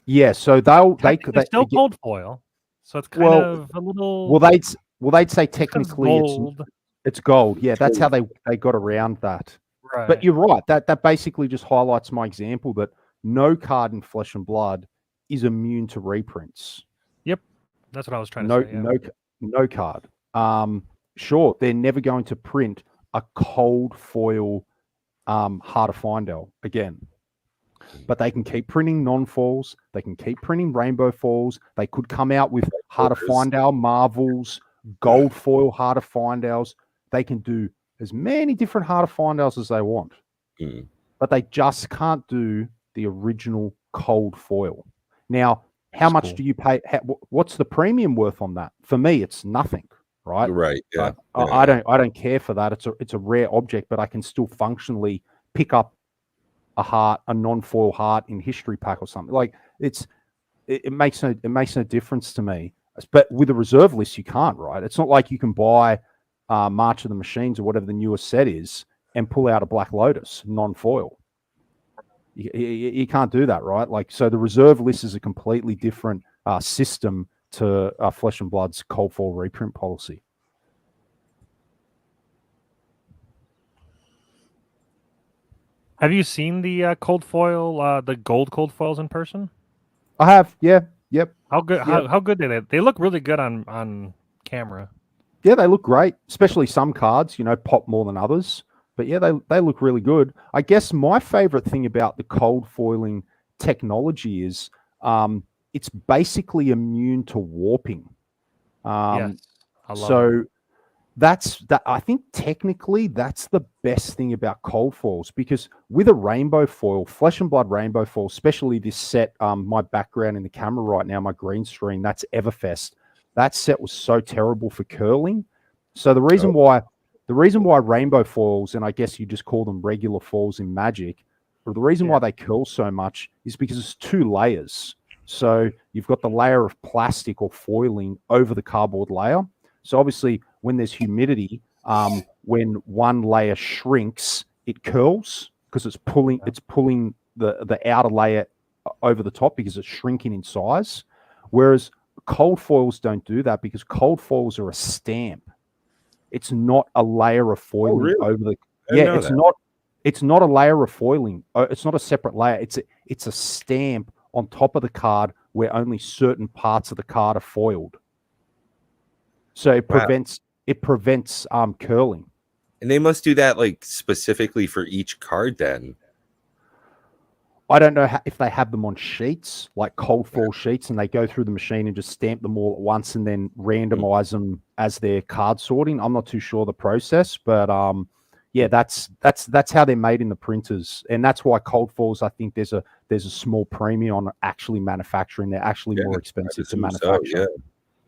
Yeah, so they still cold foil. So it's kind of a little. Well, they'd say technically it's gold. Yeah, that's how they got around that. Right. But you're right. That basically just highlights my example that no card in Flesh and Blood is immune to reprints. Yep, that's what I was trying to say. Yeah. No card. Sure, they're never going to print a cold foil Heart of Findel again, but they can keep printing non-foils. They can keep printing rainbow foils. They could come out with Heart of Findel Marvels, gold foil Heart of Findels. They can do as many different Heart of Findels as they want, but they just can't do the original cold foil. Now, how much do you pay? What's the premium worth on that? For me, it's nothing. right? Right. Yeah. I don't care for that. It's a rare object, but I can still functionally pick up a non-foil heart in history pack or something. Like it makes no difference to me. But with a reserve list, you can't, right? It's not like you can buy March of the Machines or whatever the newest set is and pull out a Black Lotus non-foil. You can't do that, right? Like, so the reserve list is a completely different system to Flesh and Blood's cold foil reprint policy. Have you seen the cold foil, the gold cold foils in person? I have, yeah, yep. How good? Yep. How good they look really good on camera. Yeah, they look great, especially some cards, pop more than others. But yeah, they look really good. I guess my favorite thing about the cold foiling technology is it's basically immune to warping. Yes, I love so that. I think technically that's the best thing about cold foils, because with a rainbow foil, Flesh and Blood rainbow foil, especially this set, my background in the camera right now, my green screen, that's Everfest. That set was so terrible for curling. So the reason why rainbow foils, and I guess you just call them regular foils in Magic, but the reason why they curl so much is because it's 2 layers. So you've got the layer of plastic or foiling over the cardboard layer. So obviously when there's humidity, when one layer shrinks, it curls because it's pulling the outer layer over the top because it's shrinking in size. Whereas cold foils don't do that, because cold foils are a stamp. It's not a layer of foiling over the. Yeah, it's not a layer of foiling. It's not a separate layer. It's a stamp on top of the card where only certain parts of the card are foiled. So it prevents curling. And they must do that like specifically for each card then. I don't know if they have them on sheets, like cold foil sheets, and they go through the machine and just stamp them all at once and then randomize them as their card sorting. I'm not too sure the process, but yeah, that's how they're made in the printers, and that's why cold foils, I think there's a small premium on actually manufacturing. They're actually more expensive to manufacture.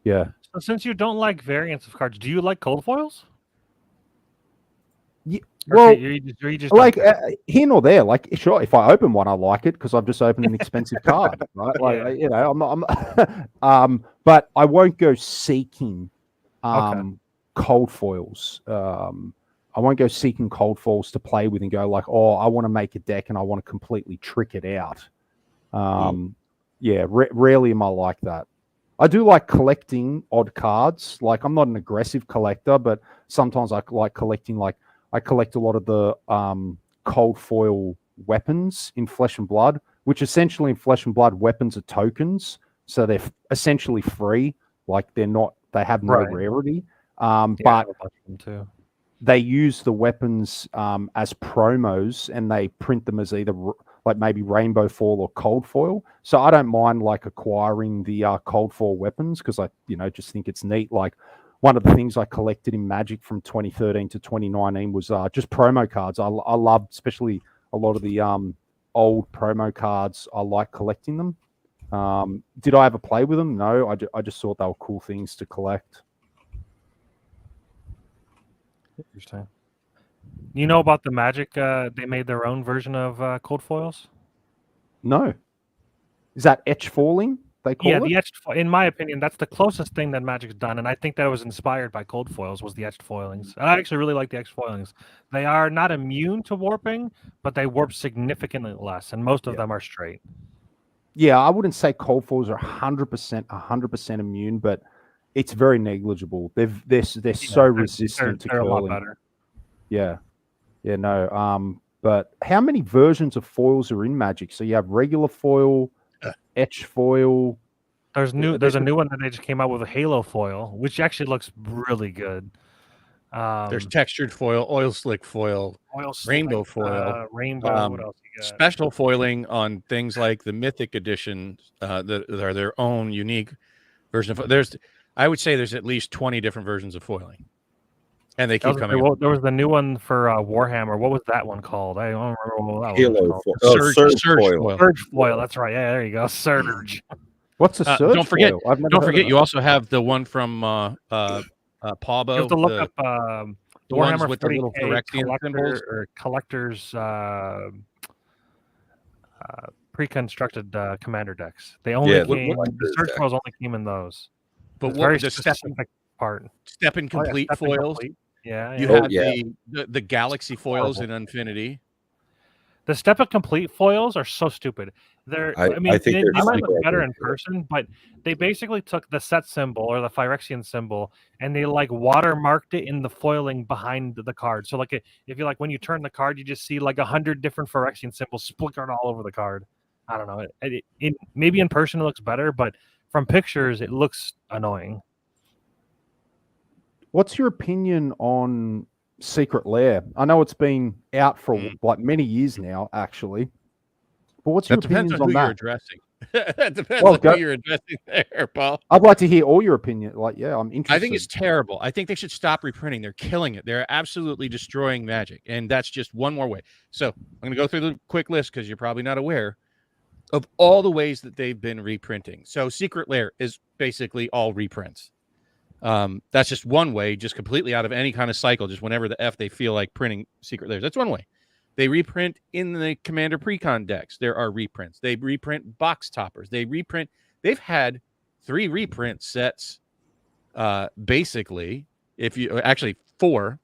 Yeah. So since you don't like variants of cards, do you like cold foils? Yeah, well, you just like here nor there. Like, sure, if I open one, I like it because I've just opened an expensive card, right? Like, I'm but I won't go seeking cold foils. I won't go seeking cold foils to play with and go like, oh, I want to make a deck and I want to completely trick it out. Yeah, rarely am I like that. I do like collecting odd cards. Like, I'm not an aggressive collector, but sometimes I like collecting. Like, I collect a lot of the cold foil weapons in Flesh and Blood, which essentially in Flesh and Blood, weapons are tokens, so they're essentially free. Like, they have no rarity. But they use the weapons as promos, and they print them as either like maybe rainbow foil or cold foil. So I don't mind like acquiring the cold foil weapons because I just think it's neat. Like, one of the things I collected in Magic from 2013 to 2019 was just promo cards. I loved, especially a lot of the old promo cards. I like collecting them. Did I ever play with them? No, I just thought they were cool things to collect. Interesting. You know about the Magic? They made their own version of cold foils. No, is that etch foiling? They call it? The etched. In my opinion, that's the closest thing that Magic's done, and I think that it was inspired by cold foils. Was the etched foilings? And I actually really like the etched foilings. They are not immune to warping, but they warp significantly less, and most of them are straight. Yeah, I wouldn't say cold foils are 100% immune, but it's very negligible. They're so resistant to curling. A lot better. Yeah, no. But how many versions of foils are in Magic? So you have regular foil, etch foil. There's a new one that they just came out with, a halo foil, which actually looks really good. There's textured foil, oil slick foil, rainbow foil, rainbow. What else you got? Special foiling on things like the Mythic Edition that are their own unique version of. I would say there's at least 20 different versions of foiling, and they keep coming. There was the new one for Warhammer. What was that one called? I don't remember what that Halo was called. Surge foil. Surge foil. That's right. Yeah, there you go. Surge. What's a surge? Don't forget. Foil? Don't forget. You also have the one from Pawbo. You have to look the, up the ones Warhammer with the little 40K Phyrexian symbols. collectors pre-constructed commander decks. They only came. The search foils only came in those. But it's what very the specific part? Step and complete Step and foils. Complete. Yeah, You yeah. had the galaxy foils in Infinity. The Step and Complete foils are so stupid. I think they might look better in person, but they basically took the set symbol or the Phyrexian symbol and they like watermarked it in the foiling behind the card. So like if you like when you turn the card, you just see like 100 different Phyrexian symbols splintered all over the card. I don't know. Maybe in person it looks better, but from pictures it looks annoying. What's your opinion on Secret Lair? I know it's been out for like many years now, actually. But what's your opinions on that? You're addressing. That depends on who you're addressing there, Paul. I'd like to hear all your opinion. Like, yeah, I'm interested. I think it's terrible. I think they should stop reprinting. They're killing it. They're absolutely destroying Magic, and that's just one more way. So I'm going to go through the quick list because you're probably not aware of all the ways that they've been reprinting. So Secret Lair is basically all reprints. That's just one way, just completely out of any kind of cycle, just whenever the F they feel like printing Secret Lairs. That's one way. They reprint in the Commander Precon decks. There are reprints. They reprint box toppers. They've had 3 reprint sets, basically. If you actually 4.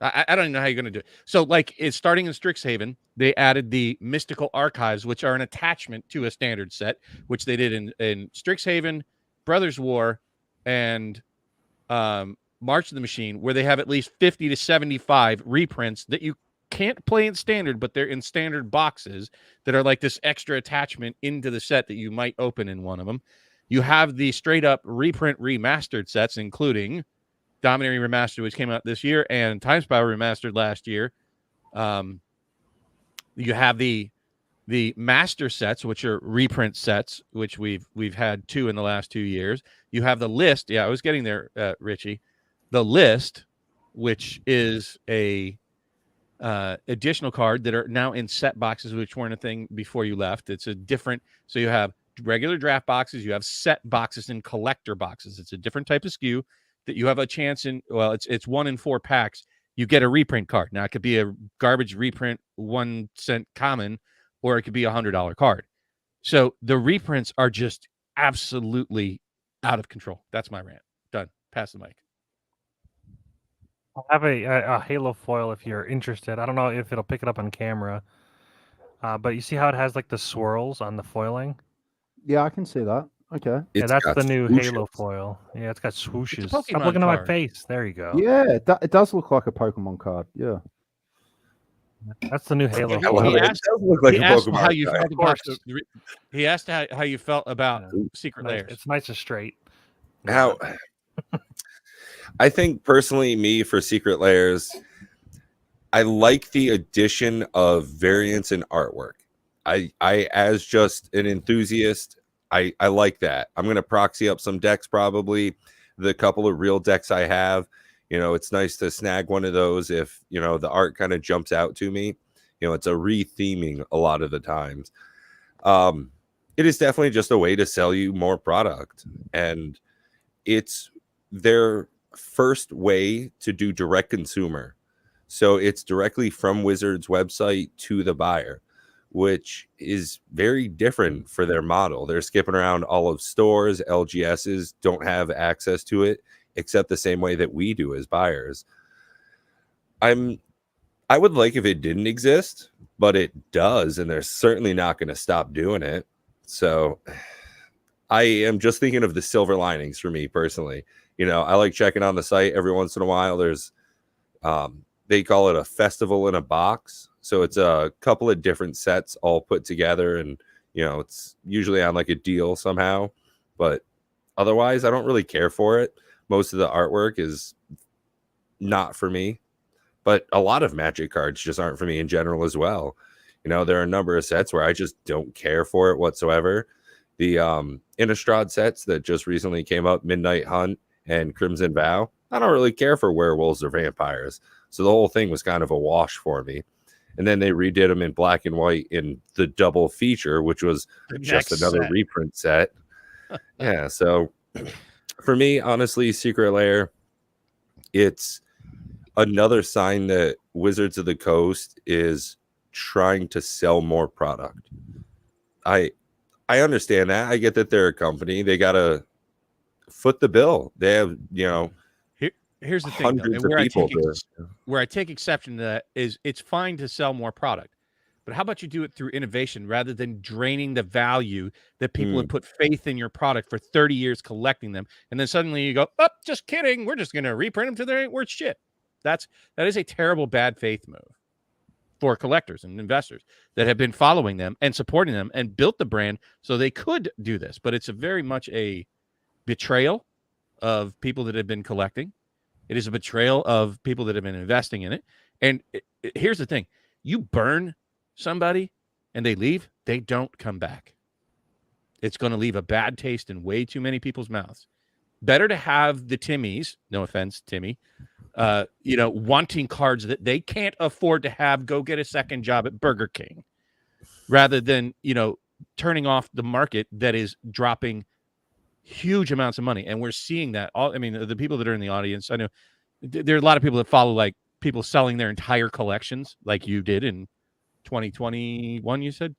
I don't even know how you're going to do it. So, like, it's starting in Strixhaven. They added the Mystical Archives, which are an attachment to a standard set, which they did in Strixhaven, Brothers War, and March of the Machine, where they have at least 50 to 75 reprints that you can't play in standard, but they're in standard boxes that are like this extra attachment into the set that you might open in one of them. You have the straight up reprint remastered sets, including Dominating Remastered, which came out this year, and Time Spiral Remastered last year. You have the master sets, which are reprint sets, which we've had 2 in the last 2 years. You have the list. Yeah, I was getting there, Richie. The list, which is a additional card that are now in set boxes, which weren't a thing before you left. It's a different. So you have regular draft boxes, you have set boxes, and collector boxes. It's a different type of SKU that you have a chance in. Well, it's 1 in 4 packs. You get a reprint card. Now it could be a garbage reprint 1 cent common, or it could be $100 card. So the reprints are just absolutely out of control. That's my rant. Done. Pass the mic. I'll have a Halo foil if you're interested. I don't know if it'll pick it up on camera, but you see how it has like the swirls on the foiling? Yeah, I can see that. Okay. Yeah, that's the new Halo foil. Yeah, it's got swooshes. Stop looking at my face. There you go. Yeah, it does look like a Pokemon card. Yeah. That's the new Halo. He asked how you felt about he asked how you felt about Secret Lairs. It's nice and straight. How I think personally, for Secret Lairs, I like the addition of variants in artwork. I as just an enthusiast, I like that. I'm gonna proxy up some decks, probably the couple of real decks I have. It's nice to snag one of those if, the art kind of jumps out to me. It's a re-theming a lot of the times. It is definitely just a way to sell you more product. And it's their first way to do direct consumer. So it's directly from Wizards' website to the buyer, which is very different for their model. They're skipping around all of stores. LGSs don't have access to it, except the same way that we do as buyers. I would like if it didn't exist, but it does, and they're certainly not going to stop doing it. So I am just thinking of the silver linings for me personally. I like checking on the site every once in a while. There's they call it a festival in a box. So it's a couple of different sets all put together, and it's usually on like a deal somehow. But otherwise, I don't really care for it. Most of the artwork is not for me, but a lot of Magic cards just aren't for me in general as well. There are a number of sets where I just don't care for it whatsoever. The Innistrad sets that just recently came up, Midnight Hunt and Crimson Vow, I don't really care for werewolves or vampires. So the whole thing was kind of a wash for me. And then they redid them in black and white in the double feature, which was just another reprint set. Yeah, so for me, honestly, Secret Lair, it's another sign that Wizards of the Coast is trying to sell more product. I understand that. I get that they're a company. They gotta foot the bill. They have, Here's the thing, though, hundreds and of where people. I take exception to that is it's fine to sell more product, but how about you do it through innovation rather than draining the value that people have put faith in your product for 30 years collecting them, and then suddenly you go, "Oh, just kidding. We're just going to reprint them till they ain't worth shit." That is a terrible bad faith move for collectors and investors that have been following them and supporting them and built the brand so they could do this. But it's a very much a betrayal of people that have been collecting. It is a betrayal of people that have been investing in it. And here's the thing. You burn somebody and they leave, they don't come back. It's going to leave a bad taste in way too many people's mouths. Better to have the Timmys, no offense, Timmy, wanting cards that they can't afford to have, go get a second job at Burger King, rather than, turning off the market that is dropping huge amounts of money. And we're seeing that. The people that are in the audience, I know there are a lot of people that follow, like, people selling their entire collections, like you did in 2021, you said,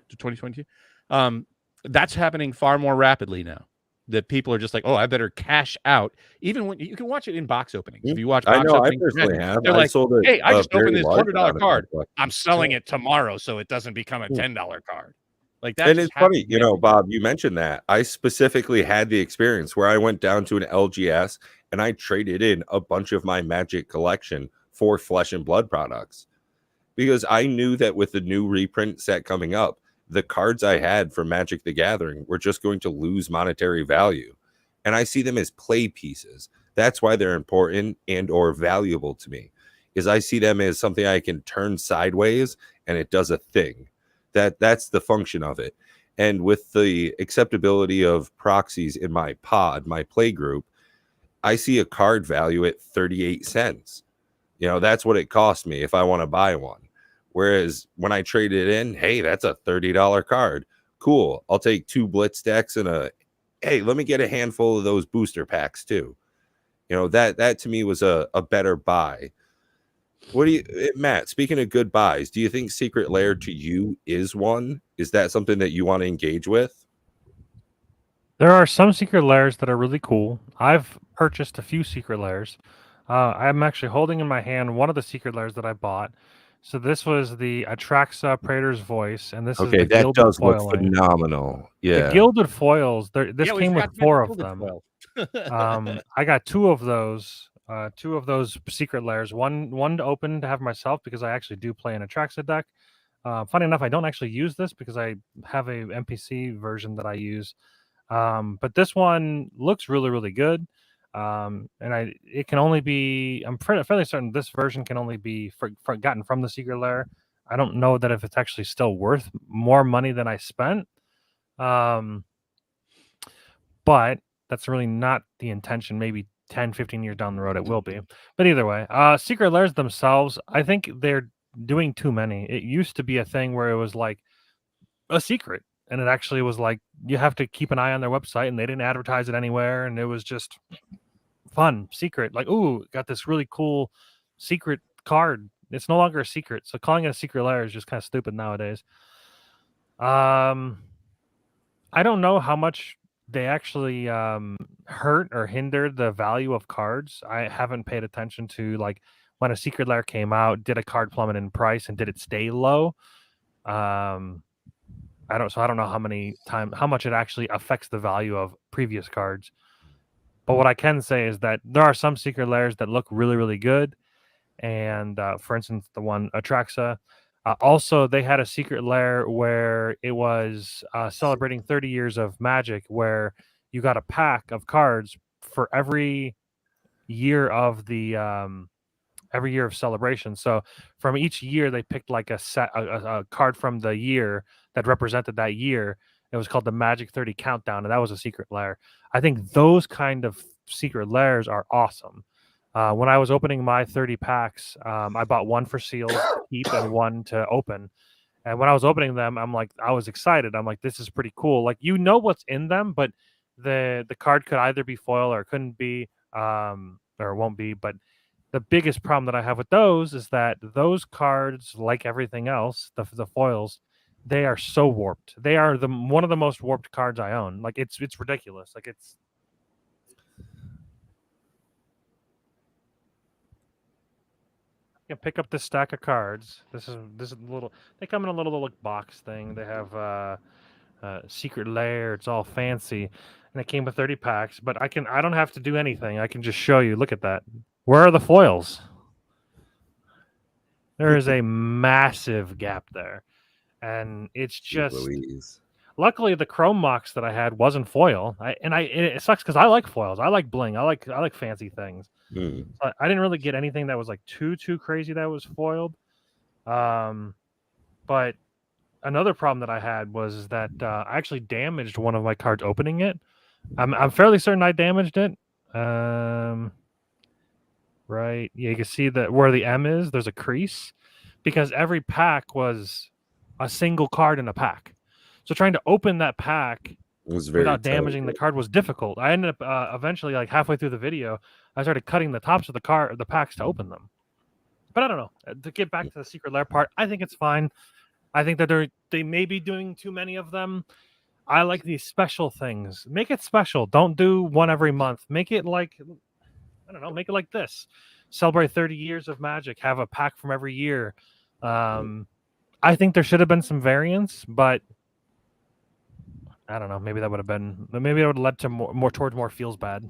to 2022. That's happening far more rapidly now. That people are just like, oh, I better cash out. Even when you can watch it in box openings. If you watch box openings, I personally have. They're like, sold it. Hey, I just opened this $100 card. Collection. I'm selling it tomorrow, so it doesn't become a $10 card. Like that. And it's funny, Bob, you mentioned that. I specifically had the experience where I went down to an LGS and I traded in a bunch of my Magic collection for Flesh and Blood products, because I knew that with the new reprint set coming up, the cards I had for Magic the Gathering were just going to lose monetary value. And I see them as play pieces. That's why they're important and or valuable to me, is I see them as something I can turn sideways and it does a thing. That's the function of it. And with the acceptability of proxies in my pod, my play group, I see a card value at 38 cents. That's what it cost me if I want to buy one. Whereas when I trade it in, hey, that's a $30 card. Cool. I'll take 2 blitz decks and hey, let me get a handful of those booster packs too. That to me was a better buy. What do you, Matt, speaking of good buys, do you think Secret Lair to you is one? Is that something that you want to engage with? There are some Secret Lairs that are really cool. I've purchased a few Secret Lairs. I'm actually holding in my hand one of the Secret Lairs that I bought. So this was the Atraxa Praetor's Voice, and this is the that Gilded does foiling. look phenomenal. Yeah, the Gilded foils. This came with 4 of them. Foil. I got 2 of those. 2 of those Secret Lairs. One to open to have myself, because I actually do play an Atraxa deck. Funny enough, I don't actually use this because I have a NPC version that I use. But this one looks really, really good. And it can only be, I'm fairly certain this version can only be gotten from the Secret Lair. I don't know that if it's actually still worth more money than I spent. But that's really not the intention. Maybe 10, 15 years down the road, it will be. But either way, Secret Lairs themselves, I think they're doing too many. It used to be a thing where it was like a secret, and it actually was like you have to keep an eye on their website, and they didn't advertise it anywhere, and it was just fun secret. Like, ooh, got this really cool secret card. It's no longer a secret, so calling it a Secret Lair is just kind of stupid nowadays. I don't know how much they actually hurt or hindered the value of cards. I haven't paid attention to, like, when a Secret Lair came out, did a card plummet in price and did it stay low? I don't know how much it actually affects the value of previous cards. But what I can say is that there are some Secret Lairs that look really, really good. And for instance, the one Atraxa. Also, they had a Secret Lair where it was celebrating 30 years of Magic, where you got a pack of cards for every year of the every year of celebration. So from each year, they picked like a card from the year that represented that year. It was called the Magic 30 Countdown, and that was a Secret Lair. I think those kind of Secret Lairs are awesome. When I was opening my 30 packs, I bought one for seals to keep and one to open. And when I was opening them, I was excited. I'm like, this is pretty cool. Like, what's in them, but the card could either be foil or it couldn't be. But or won't be. But the biggest problem that I have with those is that those cards, like everything else, the foils, they are so warped. They are one of the most warped cards I own. Like it's ridiculous. Like it's. You can pick up this stack of cards. This is a little. They come in a little box thing. They have secret lair. It's all fancy, and it came with 30 packs. But I don't have to do anything. I can just show you. Look at that. Where are the foils? There is a massive gap there, and it's just. Louise. Luckily, the Chrome Mox that I had wasn't foil. It sucks because I like foils. I like bling. I like fancy things. I didn't really get anything that was like too crazy that was foiled. But another problem that I had was that I actually damaged one of my cards opening it. I'm fairly certain I damaged it. Right. Yeah, you can see that where the M is, there's a crease because every pack was a single card in a pack. So trying to open that pack without damaging the card was difficult. I ended up eventually, like halfway through the video, I started cutting the tops of the packs to open them. But I don't know. To get back to the secret lair part, I think it's fine. I think that they may be doing too many of them. I like these special things. Make it special. Don't do one every month. Make it like, I don't know, make it like this. Celebrate 30 years of Magic. Have a pack from every year. I think there should have been some variants, but I don't know. Maybe that would have led to more towards more feels bad.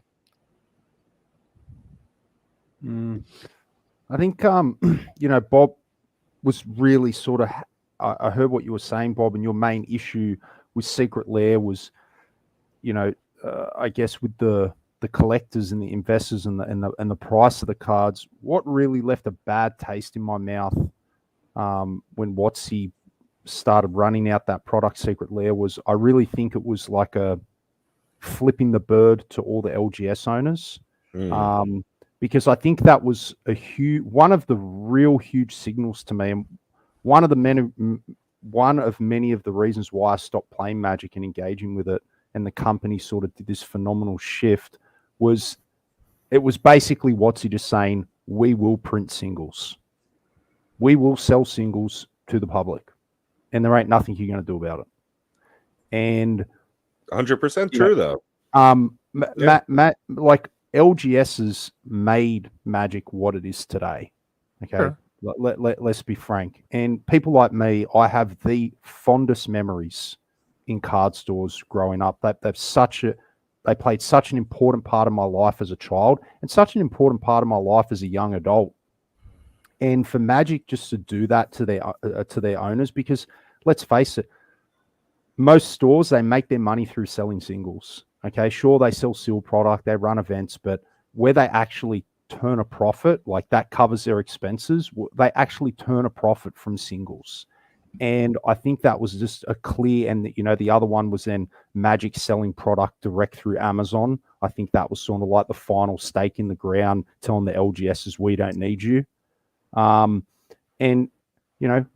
I think Bob was really sort of. I heard what you were saying, Bob, and your main issue with Secret Lair was, I guess with the collectors and the investors and the price of the cards. What really left a bad taste in my mouth when WotC started running out that product Secret Lair was I really think it was like a flipping the bird to all the LGS owners. Because I think that was one of the real huge signals to me, and one of many of the reasons why I stopped playing Magic and engaging with it, and the company sort of did this phenomenal shift, was it was basically WotC just saying, we will print singles. We will sell singles to the public, and there ain't nothing you're going to do about it. And 100% true, though. Like LGS's made Magic what it is today. Okay. Sure. Let's be frank. And people like me, I have the fondest memories in card stores growing up. They played such an important part of my life as a child and such an important part of my life as a young adult. And for Magic just to do that to their owners, because let's face it, most stores, they make their money through selling singles. Okay, sure, they sell sealed product, they run events, but where they actually turn a profit, like that covers their expenses, they actually turn a profit from singles. And I think that was just a clear, and the other one was then Magic selling product direct through Amazon. I think that was sort of like the final stake in the ground, telling the LGSs, we don't need you. And,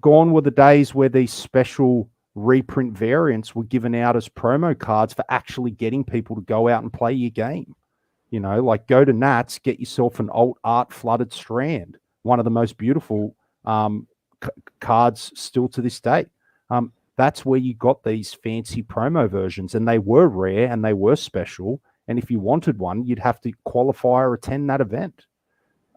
gone were the days where these special reprint variants were given out as promo cards for actually getting people to go out and play your game. Like go to Nats, get yourself an alt art flooded strand, one of the most beautiful cards still to this day. That's where you got these fancy promo versions, and they were rare and they were special. And if you wanted one, you'd have to qualify or attend that event.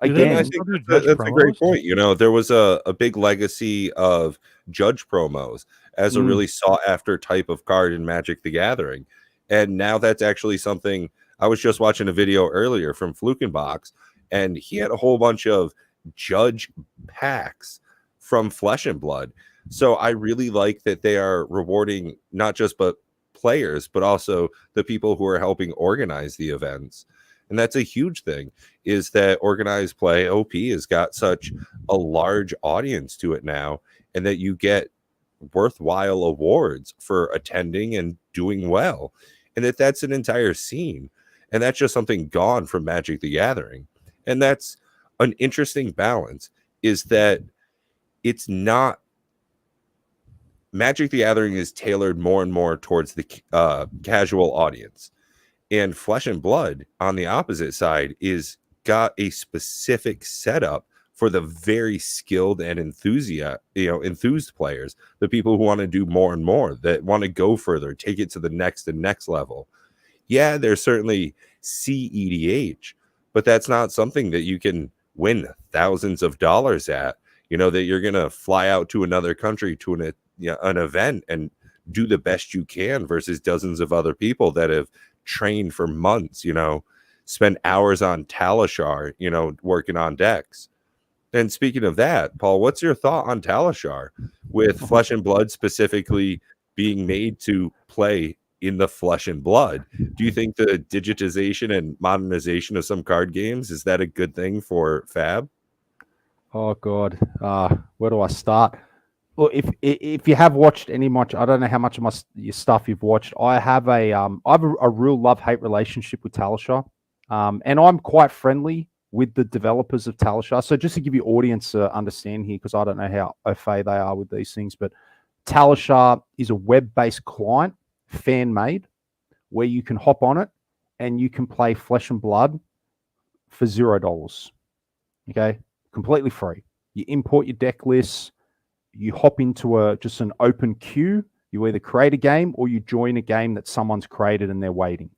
Again, I think that's a great point. There was a big legacy of judge promos as a really sought after type of card in Magic the Gathering. And now that's actually something. I was just watching a video earlier from Flukenbox, and he had a whole bunch of judge packs from Flesh and Blood. So I really like that they are rewarding not just players, but also the people who are helping organize the events. And that's a huge thing, is that organized play OP has got such a large audience to it now, and that you get worthwhile awards for attending and doing well, and that's an entire scene. And that's just something gone from Magic the Gathering. And that's an interesting balance, is that it's not Magic the Gathering is tailored more and more towards the casual audience. And Flesh and Blood, on the opposite side, is got a specific setup for the very skilled and enthused players, the people who want to do more and more, that want to go further, take it to the next and next level. Yeah, there's certainly CEDH, but that's not something that you can win thousands of dollars at. That you're going to fly out to another country to an event and do the best you can versus dozens of other people that have trained for months, spend hours on Talishar, working on decks. And speaking of that, Paul, what's your thought on Talishar, with Flesh and Blood specifically being made to play in the Flesh and Blood? Do you think the digitization and modernization of some card games, is that a good thing for Fab? Oh God, where do I start? Well, if you have watched any much, I don't know how much of your stuff you've watched. I have a real love-hate relationship with Talishar, and I'm quite friendly with the developers of Talishar. So just to give you audience understand here, because I don't know how au fait they are with these things, but Talishar is a web-based client, fan-made, where you can hop on it and you can play Flesh and Blood for $0. Okay, completely free. You import your deck lists. You hop into just an open queue. You either create a game or you join a game that someone's created and they're waiting.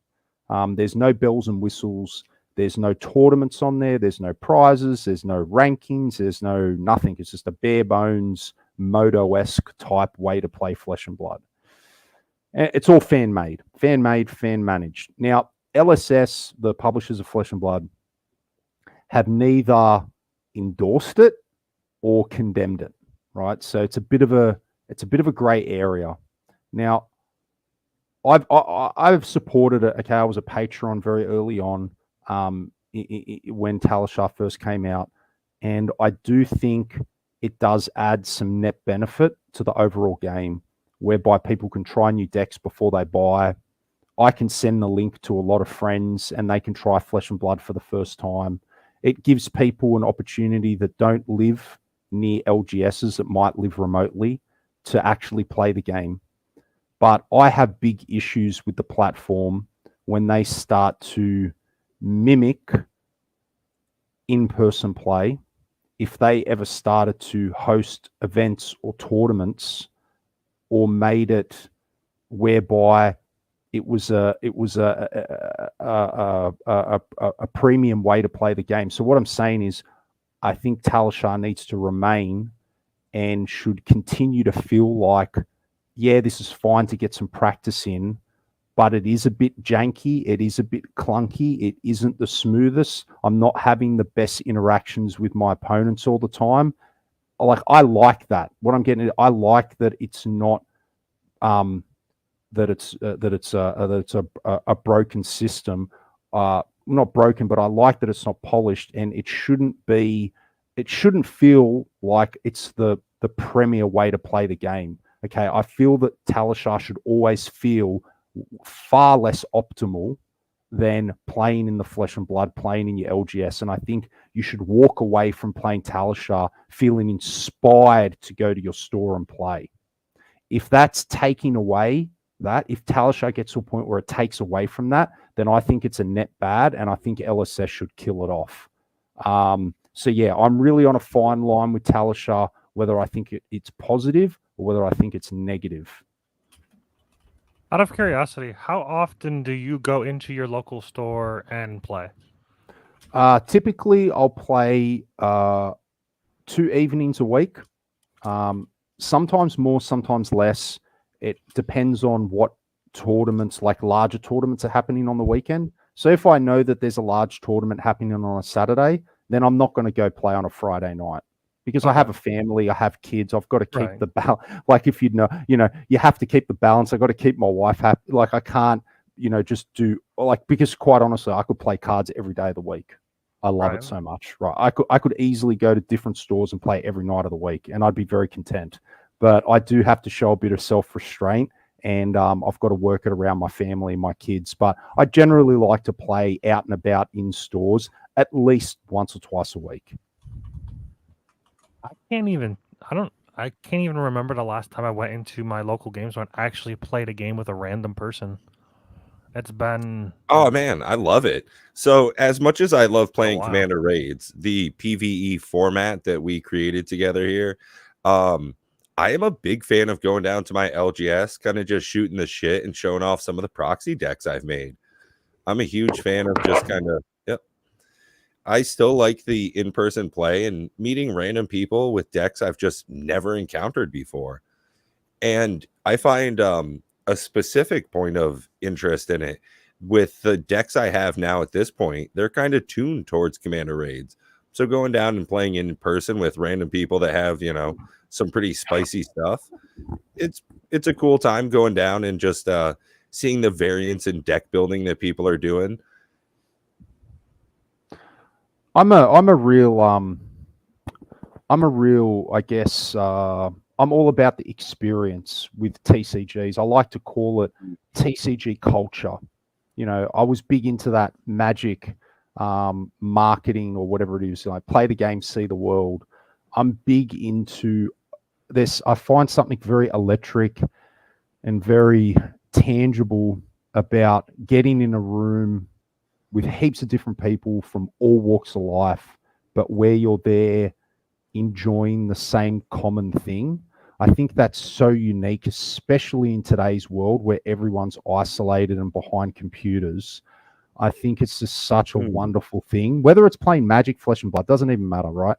There's no bells and whistles. There's no tournaments on there. There's no prizes. There's no rankings. There's no nothing. It's just a bare bones Moto-esque type way to play Flesh and Blood. It's all fan-made, fan-managed. Now, LSS, the publishers of Flesh and Blood, have neither endorsed it or condemned it. Right, so it's a bit of a gray area. Now, I've supported it. Okay, I was a Patreon very early on when Talishar first came out, and I do think it does add some net benefit to the overall game, whereby people can try new decks before they buy. I can send the link to a lot of friends, and they can try Flesh and Blood for the first time. It gives people an opportunity that don't live near LGSs, that might live remotely, to actually play the game. But I have big issues with the platform when they start to mimic in-person play. If they ever started to host events or tournaments, or made it whereby it was a premium way to play the game. So what I'm saying is, I think Talishar needs to remain and should continue to feel like, yeah, this is fine to get some practice in, but it is a bit janky. It is a bit clunky. It isn't the smoothest. I'm not having the best interactions with my opponents all the time. I like that. What I'm getting at, I like that it's not that it's a broken system. Not broken, but I like that it's not polished, and it shouldn't feel like it's the premier way to play the game. Okay, I feel that Talishar should always feel far less optimal than playing in the Flesh and Blood, playing in your LGS. And I think you should walk away from playing Talishar feeling inspired to go to your store and play. If that's taking away that, if Talishar gets to a point where it takes away from that, then I think it's a net bad, and I think LSS should kill it off. So yeah, I'm really on a fine line with Talishar, whether I think it's positive or whether I think it's negative. Out of curiosity, how often do you go into your local store and play? Typically, I'll play 2 evenings a week. Sometimes more, sometimes less. It depends on what tournaments, like larger tournaments, are happening on the weekend. So if I know that there's a large tournament happening on a Saturday, then I'm not going to go play on a Friday night, because I have a family, I have kids, I've got to keep the balance. Like, if you have to keep the balance. I've got to keep my wife happy. Like, I can't, just do, like, because quite honestly, I could play cards every day of the week. I love it so much, right? I could easily go to different stores and play every night of the week, and I'd be very content. But I do have to show a bit of self-restraint, and I've got to work it around my family and my kids. But I generally like to play out and about in stores at least once or twice a week. I can't even remember the last time I went into my local game store and actually played a game with a random person. It's been Oh man, I love it. So as much as I love playing wow. Commander Raids, the PvE format that we created together here, I am a big fan of going down to my LGS, kind of just shooting the shit and showing off some of the proxy decks I've made. I'm a huge fan of just kind of, yep. I still like the in-person play and meeting random people with decks I've just never encountered before. And I find a specific point of interest in it with the decks I have now at this point. They're kind of tuned towards Commander Raids. So going down and playing in person with random people that have, you know, some pretty spicy stuff, it's a cool time going down and just seeing the variance in deck building that people are doing. I'm a real I guess I'm all about the experience with TCGs. I like to call it TCG culture. You know, I was big into that Magic marketing or whatever it is. Like play the game, see the world. I'm big into this. I find something very electric and very tangible about getting in a room with heaps of different people from all walks of life, but where you're there enjoying the same common thing. I think that's so unique, especially in today's world where everyone's isolated and behind computers. I think it's just such a wonderful thing. Whether it's playing Magic, Flesh and Blood, doesn't even matter, right?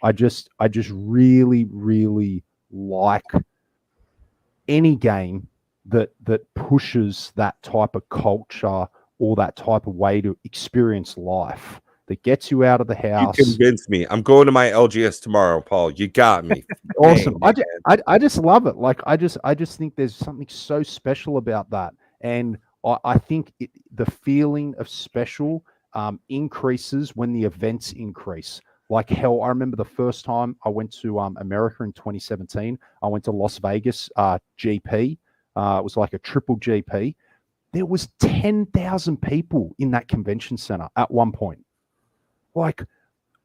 I just really, really like any game that pushes that type of culture or that type of way to experience life, that gets you out of the house. You convinced me. I'm going to my LGS tomorrow, Paul. You got me. Awesome. I just love it. Like I just think there's something so special about that, and I think the feeling of special increases when the events increase. Like hell, I remember the first time I went to America in 2017. I went to Las Vegas GP. It was like a triple GP. There was 10,000 people in that convention center at one point. Like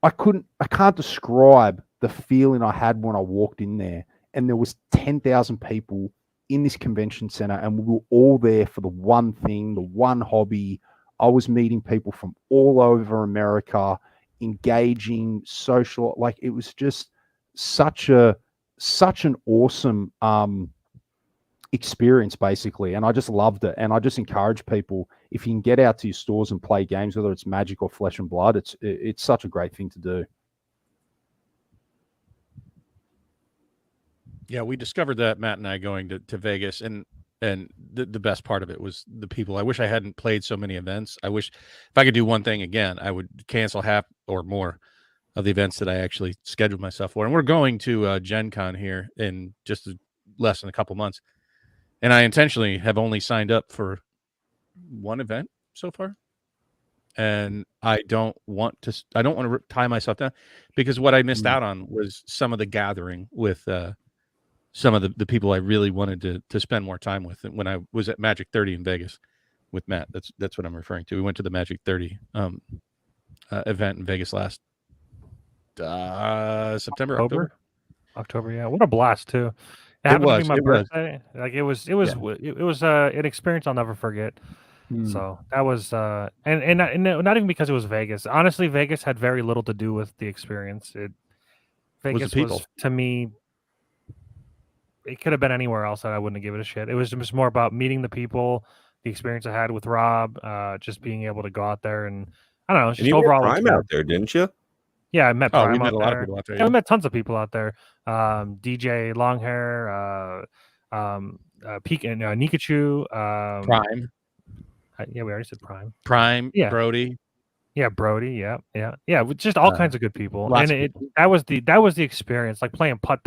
I can't describe the feeling I had when I walked in there, and there was 10,000 people in this convention center, and we were all there for the one thing, the one hobby. I was meeting people from all over America, engaging, social. Like it was just such an awesome experience, basically, and I just loved it. And I just encourage people, if you can get out to your stores and play games, whether it's Magic or Flesh and Blood, it's such a great thing to do. Yeah, we discovered that, Matt and I, going to Vegas, and the best part of it was the people. I wish I hadn't played so many events. I wish if I could do one thing again, I would cancel half or more of the events that I actually scheduled myself for. And we're going to Gen Con here in just less than a couple months. And I intentionally have only signed up for one event so far. And I don't want to tie myself down, because what I missed out on was some of the gathering with some of the people I really wanted to spend more time with. And when I was at Magic 30 in Vegas with Matt, that's what I'm referring to. We went to the Magic 30 event in Vegas last September, October. Yeah, what a blast too. It happened to be my birthday. Like it was an experience I'll never forget. So that was and not even because it was Vegas. Honestly, Vegas had very little to do with the experience. Vegas was to me, it could have been anywhere else that I wouldn't have given a shit. It was just more about meeting the people, the experience I had with Rob, just being able to go out there, and I don't know, just overall. Prime out there, didn't you? Yeah, I met Prime. We met a lot of people out there. Yeah, we met tons of people out there. DJ Longhair, Peak and Nikachu. Prime. Yeah, we already said Prime. Prime. Yeah. Brody. Yeah, Brody. Yeah. With just all kinds of good people, and that was the experience. Like playing putt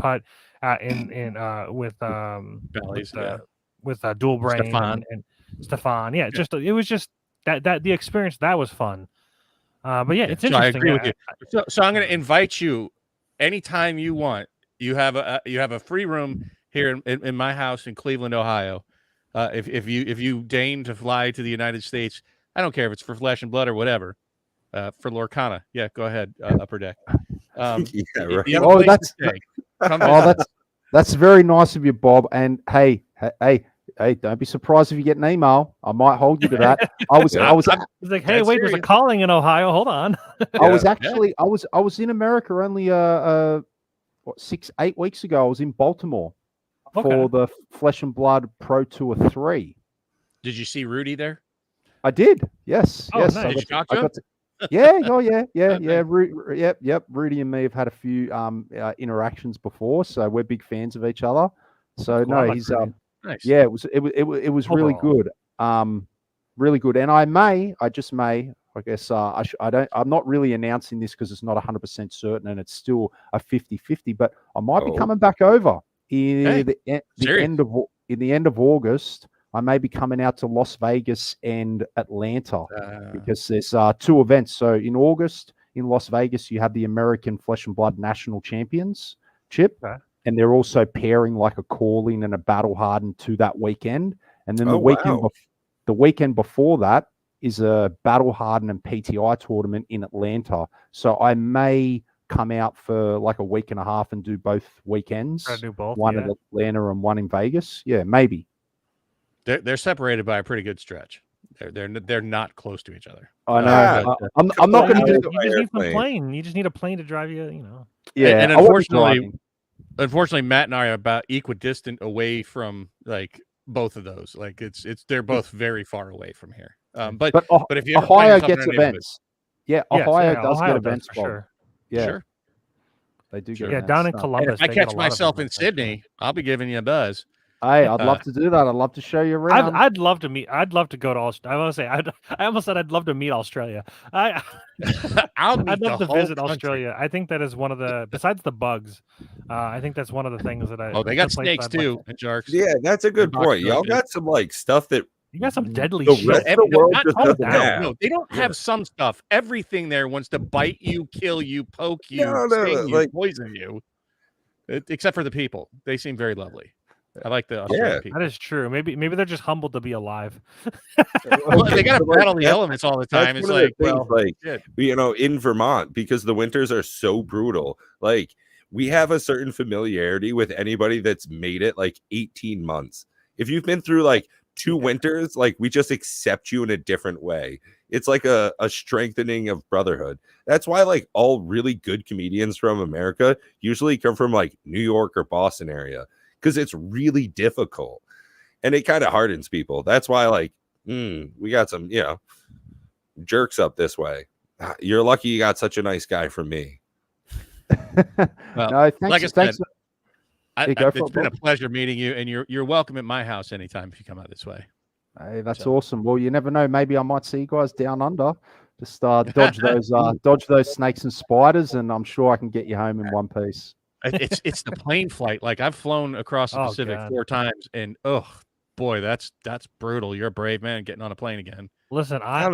with Dual Brain and Stefan. Yeah, it was just that the experience that was fun. But yeah, it's interesting. I agree with you. So I'm going to invite you anytime you want. You have a free room here in my house in Cleveland, Ohio. If you deign to fly to the United States, I don't care if it's for Flesh and Blood or whatever. For Lorcana, yeah, go ahead, Upper Deck. That's very nice of you, Bob. And hey, Hey, don't be surprised if you get an email. I might hold you to that. I was He's like, hey, wait, there's a calling in Ohio. Hold on. I was in America only 6-8 weeks ago. I was in Baltimore for the Flesh and Blood Pro Tour 3. Did you see Rudy there? I did. Yes. Oh, yes. nice. Yeah. Oh, yeah. Yep. Rudy and me have had a few interactions before, so we're big fans of each other. So Cool. I like he's Rudy. Nice. yeah, it was really good. Really good. And I just may, I guess, I'm not really announcing this because it's not 100% certain and it's still a 50-50, but I might be coming back over in the end of August. I may be coming out to Las Vegas and Atlanta because there's 2 events. So in August in Las Vegas, you have the American Flesh and Blood National Championship, and they're also pairing like a calling and a battle hardened to that weekend. And then the weekend before that is a battle hardened and PTI tournament in Atlanta. So I may come out for like a week and a half and do both weekends. Do both, one in Atlanta and one in Vegas. Yeah, maybe. They're separated by a pretty good stretch. They're not close to each other. I know. I'm not going to do. You just need some plane. You just need a plane to drive you. You know. Yeah, and unfortunately, Matt and I are about equidistant away from like both of those. Like they're both very far away from here. But if you Ohio gets events, Ohio does get events for sure. Yeah, sure. They do get events. Down in Columbus. And if I catch myself in Sydney, I'll be giving you a buzz. Hey, I'd love to do that. I'd love to show you around. I'd love to meet. I'd love to go to Australia. I want to say. I almost said I'd love to meet Australia. I'd love to visit Australia. I think that is one of the, besides the bugs, I think that's one of the things that I. Oh, they got snakes too and sharks. Yeah, that's a good point. Y'all got some like stuff that you got some deadly the shit. rest of the world just doesn't have. No, they don't have some stuff. Everything there wants to bite you, kill you, poke you, sting you, poison you. Except for the people, they seem very lovely. I like the Australian people. That is true. Maybe they're just humbled to be alive. Well, they got to battle the elements all the time. It's like, in Vermont, because the winters are so brutal. Like we have a certain familiarity with anybody that's made it like 18 months. If you've been through like 2 winters, like we just accept you in a different way. It's like a strengthening of brotherhood. That's why like all really good comedians from America usually come from like New York or Boston area. Because it's really difficult and it kind of hardens people. That's why, like, we got some, jerks up this way. You're lucky you got such a nice guy from me. Well, no, thanks, like I said, it's been a pleasure meeting you, and you're welcome at my house anytime if you come out this way. Hey, that's awesome. Well, you never know. Maybe I might see you guys down under. Just dodge those snakes and spiders, and I'm sure I can get you home in one piece. It's the plane flight. Like I've flown across the Pacific 4 times, and oh boy, that's brutal. You're a brave man getting on a plane again. Listen, last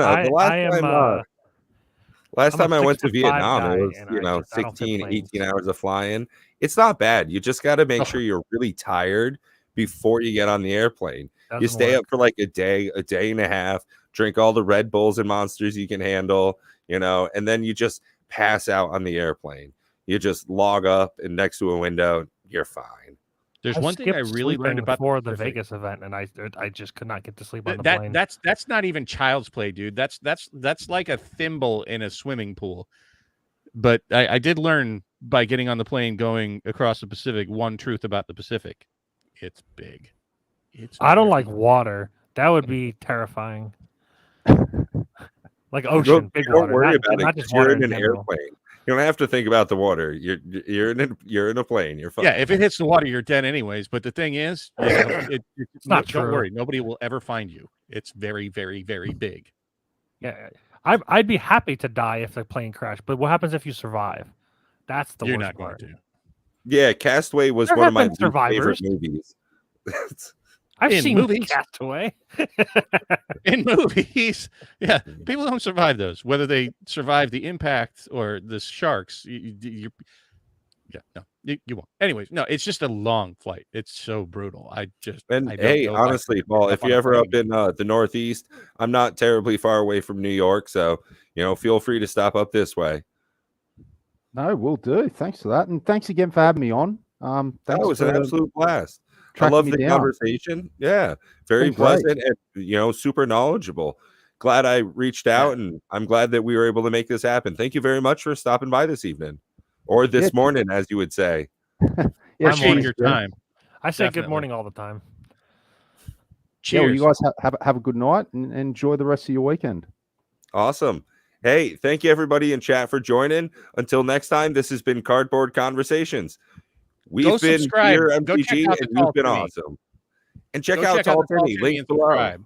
time I went to Vietnam, it was 16, 18 hours of flying. It's not bad. You just got to make sure you're really tired before you get on the airplane. You stay up for like a day and a half, drink all the Red Bulls and Monsters you can handle, and then you just pass out on the airplane. You just log up and next to a window, you're fine. There's one thing I really learned about before the Vegas event, and I just could not get to sleep on the plane. That's not even child's play, dude. That's like a thimble in a swimming pool. But I did learn by getting on the plane going across the Pacific one truth about the Pacific. It's big. I don't like water. That would be terrifying. Like ocean, big water. Don't worry about not it. Just You're water in an airplane. You don't have to think about the water. You're in a plane. You're fine. Yeah, if it hits the water, you're dead anyways. But the thing is, it's not true. Don't true. worry, nobody will ever find you. It's very, very, very big. Yeah, I'd be happy to die if the plane crashed. But what happens if you survive? That's the You're worst not part. going to. Yeah, Castaway was one of my favorite movies. I've seen Castaway. In movies, yeah, people don't survive those. Whether they survive the impact or the sharks, you won't. Anyways, no, it's just a long flight. It's so brutal. Honestly, Paul, if you're ever up in the Northeast, I'm not terribly far away from New York, so feel free to stop up this way. No, we'll do. Thanks for that, and thanks again for having me on. That was an absolute blast. tracking love me the down. conversation. Yeah, very Been great. pleasant and super knowledgeable. Glad I reached out, and I'm glad that we were able to make this happen. Thank you very much for stopping by this evening, or this Yeah. morning, as you would say. Yeah, I'm on cheers, your Jim. time. I say good Definitely. morning all the time. Yeah, well, Cheers. you guys have a good night and enjoy the rest of your weekend. Awesome. Hey, thank you everybody in chat for joining. Until next time, this has been Cardboard Conversations. We've Go been subscribe. here, Go check MTG, out the and you've Tall been Timmy. awesome. And check Go out check out Tall the Tall Timmy. Timmy Links and below. subscribe.